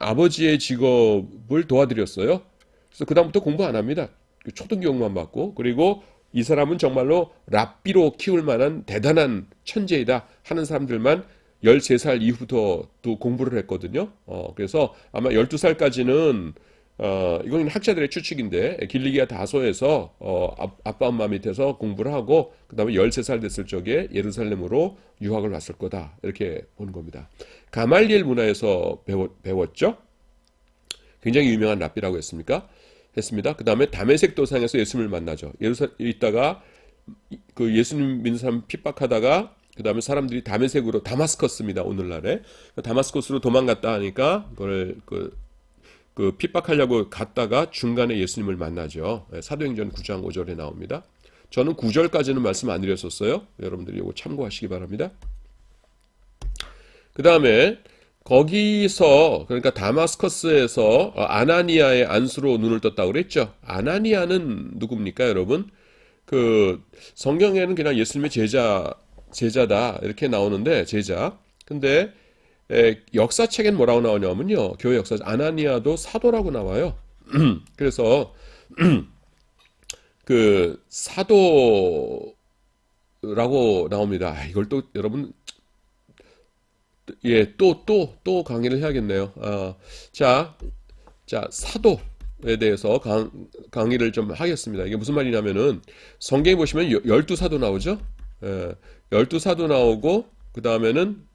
아버지의 직업을 도와드렸어요. 그래서 그다음부터 공부 안 합니다. 초등교육만 받고 그리고 이 사람은 정말로 랍비로 키울 만한 대단한 천재이다 하는 사람들만 13살 이후부터 또 공부를 했거든요. 그래서 아마 12살까지는 이건 학자들의 추측인데 길리기아 다소에서 아빠 엄마 밑에서 공부를 하고 그 다음에 13살 됐을 적에 예루살렘으로 유학을 왔을 거다 이렇게 보는 겁니다. 가말리엘 문화에서 배웠죠. 굉장히 유명한 랍비라고 했습니다. 그 다음에 다메섹 도상에서 예수님을 만나죠. 있다가 그 예수님 믿는 사람 핍박하다가 그 다음에 사람들이 다메섹으로 다마스커스입니다. 오늘날에 다마스커스로 도망갔다 하니까 그걸 그 핍박하려고 갔다가 중간에 예수님을 만나죠. 사도행전 9장 5절에 나옵니다. 저는 9절까지는 말씀 안 드렸었어요. 여러분들이 이거 참고하시기 바랍니다. 그 다음에 거기서 그러니까 다마스커스에서 아나니아의 안수로 눈을 떴다고 그랬죠. 아나니아는 누굽니까, 여러분? 그 성경에는 그냥 예수님의 제자다 이렇게 나오는데 제자. 근데 역사책엔 뭐라고 나오냐면요. 교회 역사 아나니아도 사도라고 나와요. 그래서 그 사도라고 나옵니다. 이걸 또 여러분 또 강의를 해야겠네요. 자, 사도에 대해서 강의를 좀 하겠습니다. 이게 무슨 말이냐면은 성경에 보시면 12사도 나오죠. 12사도 나오고 그 다음에는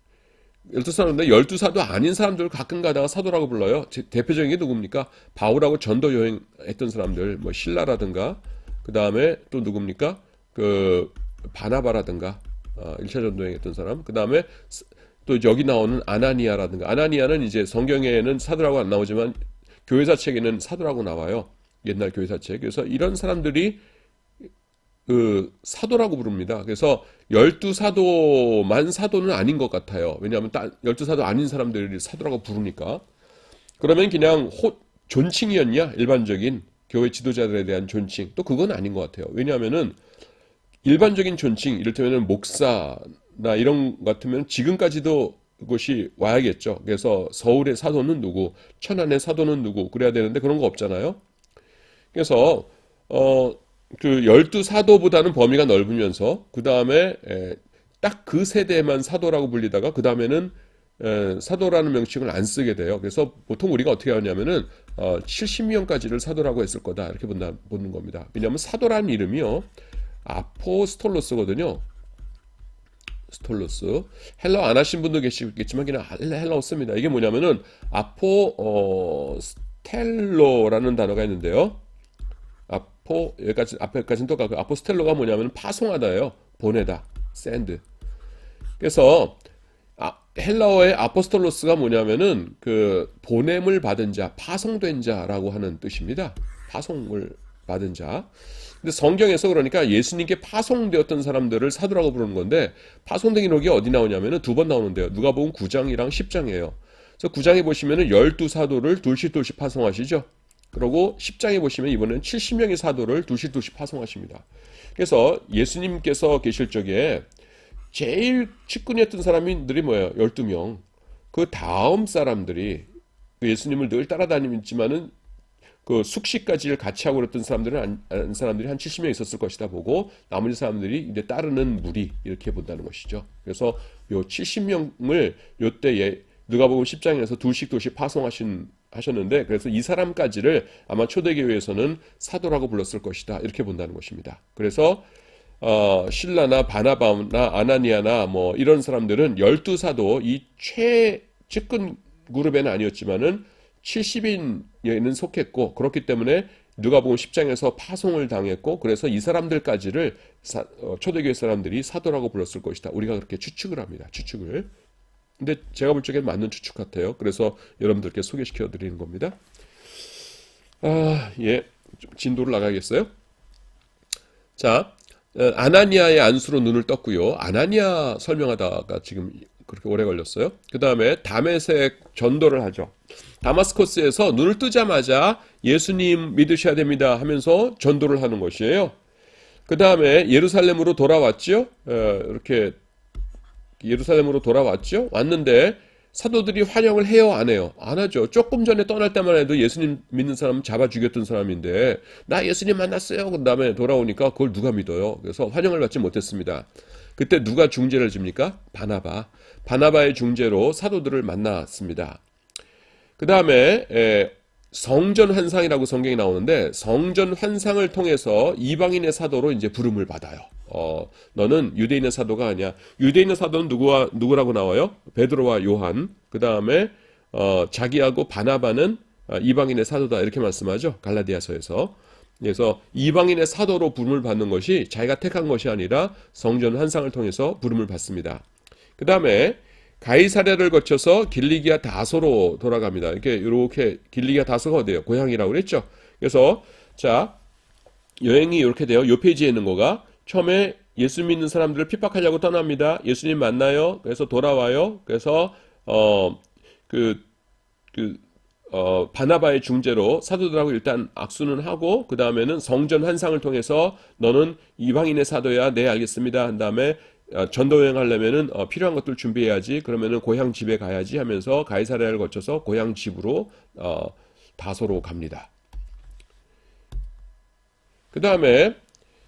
12사도인데 12사도 아닌 사람들을 가끔 가다가 사도라고 불러요. 대표적인 게 누굽니까? 바울하고 전도 여행했던 사람들, 뭐 신라라든가 그 다음에 또 누굽니까? 그 바나바라든가 1차 전도 여행했던 사람. 그 다음에 또 여기 나오는 아나니아라든가 아나니아는 이제 성경에는 사도라고 안 나오지만 교회사 책에는 사도라고 나와요. 옛날 교회사 책. 그래서 이런 사람들이 그 사도라고 부릅니다. 그래서 12사도만 사도는 아닌 것 같아요. 왜냐하면 12사도 아닌 사람들이 사도라고 부르니까. 그러면 그냥 존칭이었냐? 일반적인 교회 지도자들에 대한 존칭. 또 그건 아닌 것 같아요. 왜냐하면은 일반적인 존칭, 이를테면 목사, 헬라나 이런 것 같으면 지금까지도 그것이 와야겠죠. 그래서 서울의 사도는 누구, 천안의 사도는 누구, 그래야 되는데 그런 거 없잖아요. 그래서 그 열두 사도보다는 범위가 넓으면서 그 다음에 딱 그 세대만 사도라고 불리다가 그 다음에는 사도라는 명칭을 안 쓰게 돼요. 그래서 보통 우리가 어떻게 하냐면은 70명까지를 사도라고 했을 거다 이렇게 보는 겁니다. 왜냐하면 사도라는 이름이요 아포스톨로스거든요. 스톨로스. 헬라어 안 하신 분도 계시겠지만 그냥 헬라어 씁니다. 이게 뭐냐면은 스텔로라는 단어가 있는데요. 여기까지 앞에까지는 똑같고 아포스텔로가 뭐냐면 파송하다예요. 보내다, 샌드. 그래서 헬라어의 아포스톨로스가 뭐냐면은 그 보냄을 받은 자, 파송된 자라고 하는 뜻입니다. 파송을 받은 자. 근데 성경에서 그러니까 예수님께 파송되었던 사람들을 사도라고 부르는 건데 파송된 기록이 어디 나오냐면은 두 번 나오는데요. 누가복음 9장이랑 10장이에요. 그래서 9장에 보시면은 12사도를 둘씩 파송하시죠. 그리고 10장에 보시면 이번엔 70명의 사도를 둘씩 파송하십니다. 그래서 예수님께서 계실 적에 제일 측근이었던 사람들이 뭐예요? 12명. 그 다음 사람들이 예수님을 늘 따라다니지만은 그 숙식까지를 같이 하고 그랬던 사람들이 한 70명 있었을 것이다 보고 나머지 사람들이 이제 따르는 무리 이렇게 본다는 것이죠. 그래서 요 70명을 요때에 누가복음 10장에서 둘씩 하셨는데 그래서 이 사람까지를 아마 초대교회에서는 사도라고 불렀을 것이다 이렇게 본다는 것입니다. 그래서 실라나 바나바나 아나니아나 뭐 이런 사람들은 12사도 이 최측근 그룹에는 아니었지만은 70인에는 속했고 그렇기 때문에 누가복음 10장에서 파송을 당했고 그래서 이 사람들까지를 초대교회 사람들이 사도라고 불렀을 것이다. 우리가 그렇게 추측을 합니다. 추측을. 근데 제가 볼 적엔 맞는 추측 같아요. 그래서 여러분들께 소개시켜 드리는 겁니다. 예. 좀 진도를 나가겠어요? 자, 아나니아의 안수로 눈을 떴고요. 아나니아 설명하다가 지금 그렇게 오래 걸렸어요. 그 다음에 다메섹 전도를 하죠. 다마스커스에서 눈을 뜨자마자 예수님 믿으셔야 됩니다 하면서 전도를 하는 것이에요. 그 다음에 예루살렘으로 돌아왔죠. 이렇게 예루살렘으로 돌아왔죠. 왔는데 사도들이 환영을 해요, 안 해요? 안 하죠. 조금 전에 떠날 때만 해도 예수님 믿는 사람 잡아 죽였던 사람인데 나 예수님 만났어요. 그 다음에 돌아오니까 그걸 누가 믿어요? 그래서 환영을 받지 못했습니다. 그때 누가 중재를 줍니까? 바나바의 중재로 사도들을 만났습니다. 그 다음에 성전 환상이라고 성경이 나오는데 성전 환상을 통해서 이방인의 사도로 이제 부름을 받아요. 너는 유대인의 사도가 아니야. 유대인의 사도는 누구라고 나와요? 베드로와 요한. 그 다음에 자기하고 바나바는 이방인의 사도다 이렇게 말씀하죠. 갈라디아서에서. 그래서 이방인의 사도로 부름을 받는 것이 자기가 택한 것이 아니라 성전 환상을 통해서 부름을 받습니다. 그 다음에 가이사랴를 거쳐서 길리기아 다소로 돌아갑니다. 이렇게 길리기아 다소가 어디예요? 고향이라고 그랬죠. 그래서 자 여행이 이렇게 돼요. 요 페이지에 있는 거가 처음에 예수 믿는 사람들을 핍박하려고 떠납니다. 예수님 만나요. 그래서 돌아와요. 그래서 바나바의 중재로 사도들하고 일단 악수는 하고 그 다음에는 성전 환상을 통해서 너는 이방인의 사도야. 네 알겠습니다. 한 다음에 전도 여행 하려면은 필요한 것들 준비해야지. 그러면은 고향 집에 가야지 하면서 가이사랴를 거쳐서 고향 집으로 다소로 갑니다. 그 다음에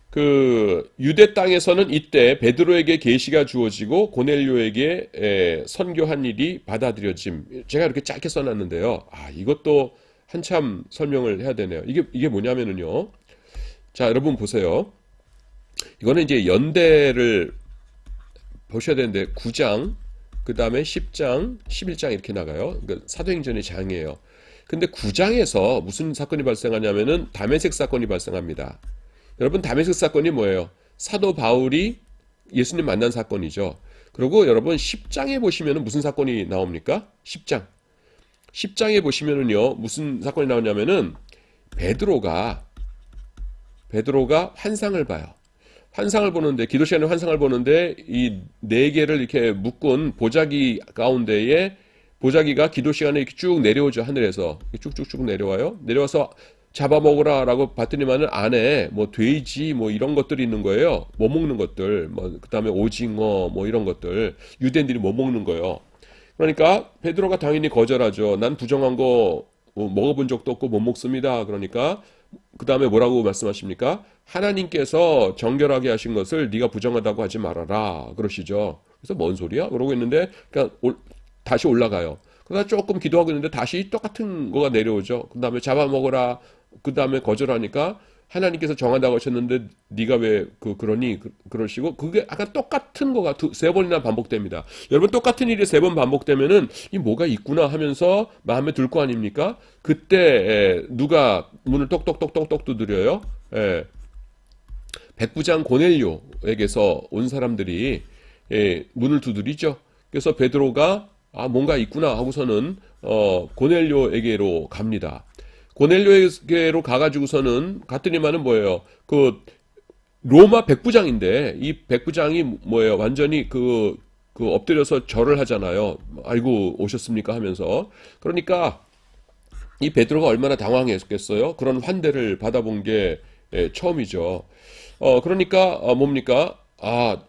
그 유대 땅에서는 이때 베드로에게 계시가 주어지고 고넬료에게 선교한 일이 받아들여짐. 제가 이렇게 짧게 써놨는데요. 이것도 한참 설명을 해야 되네요. 이게 뭐냐면은요. 자, 여러분 보세요. 이거는 이제 연대를 보셔야 되는데 9장, 그 다음에 10장, 11장 이렇게 나가요. 그러니까 사도행전의 장이에요. 근데 9장에서 무슨 사건이 발생하냐면은 다메섹 사건이 발생합니다. 여러분 다메섹 사건이 뭐예요? 사도 바울이 예수님 만난 사건이죠. 그리고 여러분 10장에 보시면은 무슨 사건이 나옵니까? 10장에 보시면은요 무슨 사건이 나오냐면은 베드로가 환상을 봐요. 환상을 보는데 기도 시간에 환상을 보는데 이 네 개를 이렇게 묶은 보자기 가운데에 보자기가 기도 시간에 이렇게 쭉 내려오죠. 하늘에서 쭉쭉쭉 내려와요. 내려와서 잡아먹으라라고 봤더니만은 안에 뭐 돼지 뭐 이런 것들이 있는 거예요. 못 먹는 것들, 뭐 그다음에 오징어 뭐 이런 것들 유대인들이 못 먹는 거예요. 그러니까 베드로가 당연히 거절하죠. 난 부정한 거 먹어본 적도 없고 못 먹습니다. 그러니까 그 다음에 뭐라고 말씀하십니까? 하나님께서 정결하게 하신 것을 네가 부정하다고 하지 말아라 그러시죠. 그래서 뭔 소리야? 그러고 있는데 그러니까 다시 올라가요. 그러다 조금 기도하고 있는데 다시 똑같은 거가 내려오죠. 그 다음에 잡아먹어라. 그 다음에 거절하니까 하나님께서 정한다고 하셨는데 네가 왜 그러니 그러시고 그게 아까 똑같은 거가 세 번이나 반복됩니다. 여러분 똑같은 일이 세 번 반복되면은 이 뭐가 있구나 하면서 마음에 들 거 아닙니까? 그때 누가 문을 똑똑똑똑똑 두드려요? 예, 백부장 고넬료에게서 온 사람들이 문을 두드리죠. 그래서 베드로가 뭔가 있구나 하고서는 고넬료에게로 갑니다. 고넬료에게로 가가지고서는 갔더니만은 뭐예요? 그 로마 백부장인데 이 백부장이 뭐예요? 완전히 엎드려서 절을 하잖아요. 아이고 오셨습니까 하면서. 그러니까 이 베드로가 얼마나 당황했겠어요? 그런 환대를 받아본 게 처음이죠. 그러니까 뭡니까?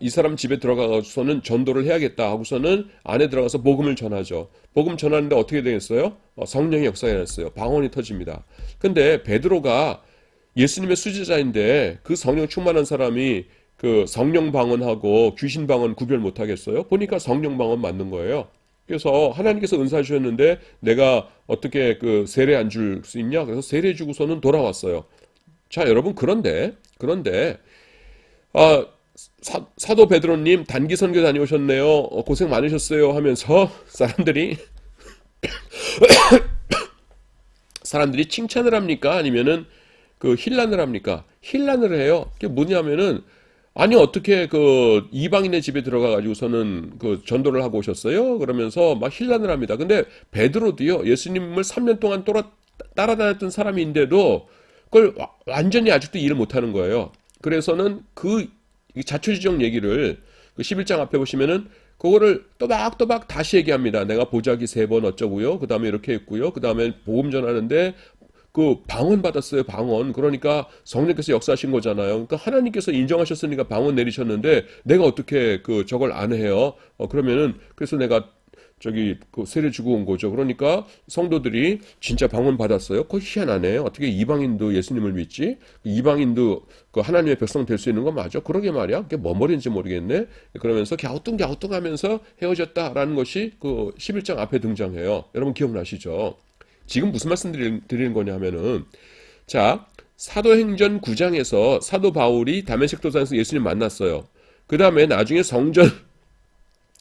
이 사람 집에 들어가서는 전도를 해야겠다 하고서는 안에 들어가서 복음을 전하죠. 복음 전하는데 어떻게 되겠어요? 성령의 역사가 일어났어요. 방언이 터집니다. 근데 베드로가 예수님의 수제자인데 그 성령 충만한 사람이 그 성령 방언하고 귀신 방언 구별 못 하겠어요? 보니까 성령 방언 맞는 거예요. 그래서 하나님께서 은사 주셨는데 내가 어떻게 그 세례 안 줄 수 있냐? 그래서 세례 주고서는 돌아왔어요. 자, 여러분 그런데 아, 사도 베드로님 단기 선교 다녀오셨네요. 고생 많으셨어요 하면서 사람들이 칭찬을 합니까? 아니면은 그 힐난을 합니까? 힐난을 해요. 그게 뭐냐면은 아니 어떻게 그 이방인의 집에 들어가 가지고서는 그 전도를 하고 오셨어요? 그러면서 막 힐난을 합니다. 근데 베드로도요. 예수님을 3년 동안 따라다녔던 사람인데도 그걸 완전히 아직도 이해를 못하는 거예요. 그래서는 그 자초지종 얘기를 그 11장 앞에 보시면은 그거를 또박또박 다시 얘기합니다. 내가 보자기 3번 어쩌고요. 그 다음에 이렇게 했고요. 그 다음에 복음 전하는데 그 방언 받았어요. 방언. 그러니까 성령께서 역사하신 거잖아요. 그러니까 하나님께서 인정하셨으니까 방언 내리셨는데 내가 어떻게 저걸 안 해요? 그러면은 그래서 내가 그 세례 주고 온 거죠. 그러니까 성도들이 진짜 방언 받았어요. 그거 희한하네. 어떻게 이방인도 예수님을 믿지? 이방인도 그 하나님의 백성 될 수 있는 거 맞아? 그러게 말이야. 그게 뭔 말인지 모르겠네. 그러면서 갸우뚱갸우뚱하면서 헤어졌다라는 것이 그 11장 앞에 등장해요. 여러분 기억나시죠? 지금 무슨 말씀 드리는 거냐 하면은 자, 사도행전 9장에서 사도 바울이 다메섹 도상에서 예수님 만났어요. 그 다음에 나중에 성전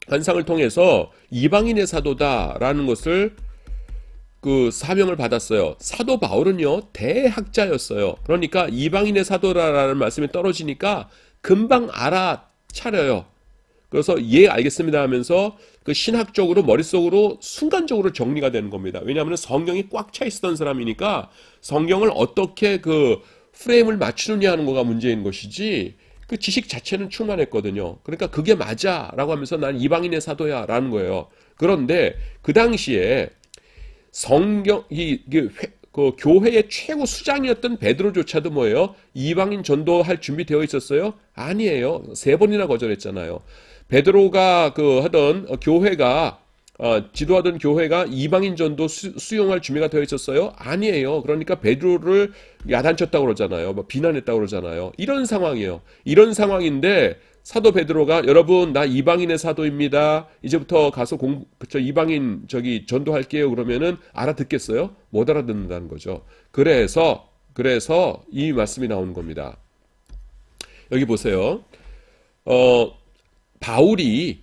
환상을 통해서 이방인의 사도다라는 것을 그 사명을 받았어요. 사도 바울은요 대학자였어요. 그러니까 이방인의 사도라는 말씀이 떨어지니까 금방 알아차려요. 그래서 예 알겠습니다 하면서 그 신학적으로 머릿속으로 순간적으로 정리가 되는 겁니다. 왜냐하면 성경이 꽉 차 있었던 사람이니까 성경을 어떻게 그 프레임을 맞추느냐 하는 거가 문제인 것이지 그 지식 자체는 충만했거든요. 그러니까 그게 맞아 라고 하면서 난 이방인의 사도야 라는 거예요. 그런데 그 당시에 그 교회의 최고 수장이었던 베드로조차도 뭐예요? 이방인 전도할 준비되어 있었어요? 아니에요. 3번이나 거절했잖아요. 베드로가 하던 교회가 지도하던 교회가 이방인 전도 수용할 준비가 되어 있었어요? 아니에요. 그러니까 베드로를 야단쳤다고 그러잖아요. 뭐 비난했다고 그러잖아요. 이런 상황이에요. 이런 상황인데 사도 베드로가 여러분 나 이방인의 사도입니다. 이제부터 가서 이방인 전도할게요. 그러면은 알아듣겠어요? 못 알아듣는다는 거죠. 그래서 이 말씀이 나오는 겁니다. 여기 보세요. 바울이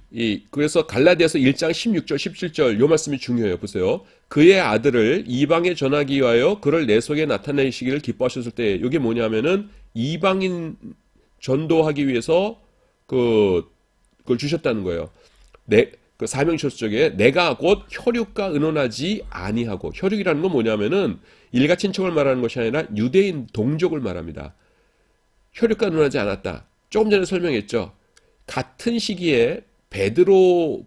그래서 갈라디아서 1장 16절 17절 요 말씀이 중요해요. 보세요. 그의 아들을 이방에 전하기 위하여 그를 내 속에 나타내시기를 기뻐하셨을 때 이게 뭐냐면은 이방인 전도하기 위해서 그걸 주셨다는 거예요. 그 사명 주셨을 적에 내가 곧 혈육과 의논하지 아니하고 혈육이라는 건 뭐냐면은 일가 친척을 말하는 것이 아니라 유대인 동족을 말합니다. 혈육과 의논하지 않았다. 조금 전에 설명했죠. 같은 시기에 베드로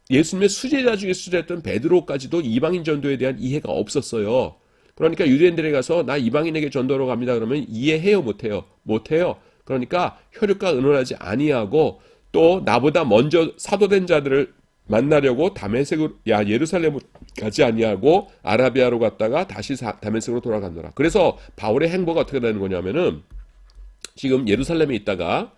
예수님의 수제자 중에 수제했던 베드로까지도 이방인 전도에 대한 이해가 없었어요. 그러니까 유대인들에 가서 나 이방인에게 전도하러 갑니다. 그러면 이해해요, 못해요? 못해요. 그러니까 혈육과 의논하지 아니하고 또 나보다 먼저 사도된 자들을 만나려고 다메섹으로 예루살렘으로 가지 아니하고 아라비아로 갔다가 다시 다메섹으로 돌아간노라. 그래서 바울의 행보가 어떻게 되는 거냐면은 지금 예루살렘에 있다가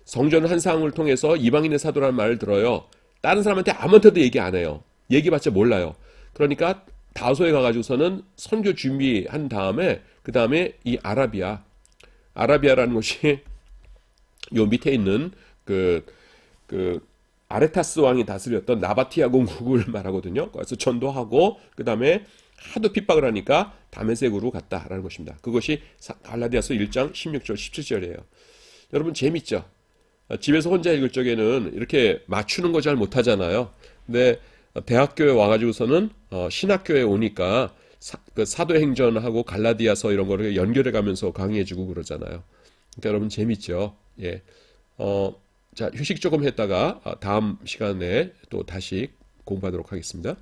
성전 한 상을 통해서 이방인의 사도라는 말을 들어요. 다른 사람한테 아무한테도 얘기 안 해요. 얘기봤자 몰라요. 그러니까 다소에 가가지고서는 선교 준비한 다음에 그 다음에 이 아라비아라는 곳이 요 밑에 있는 그 아레타스 왕이 다스렸던 나바티아 공국을 말하거든요. 그래서 전도하고 그 다음에 하도 핍박을 하니까 다메섹으로 갔다라는 것입니다. 그것이 갈라디아서 1장 16절 17절이에요. 여러분 재밌죠? 집에서 혼자 읽을 적에는 이렇게 맞추는 거 잘 못하잖아요. 근데 대학교에 와가지고서는 신학교에 오니까 그 사도행전하고 갈라디아서 이런 거를 연결해 가면서 강의해주고 그러잖아요. 그러니까 여러분 재밌죠? 예. 자, 휴식 조금 했다가 다음 시간에 또 다시 공부하도록 하겠습니다.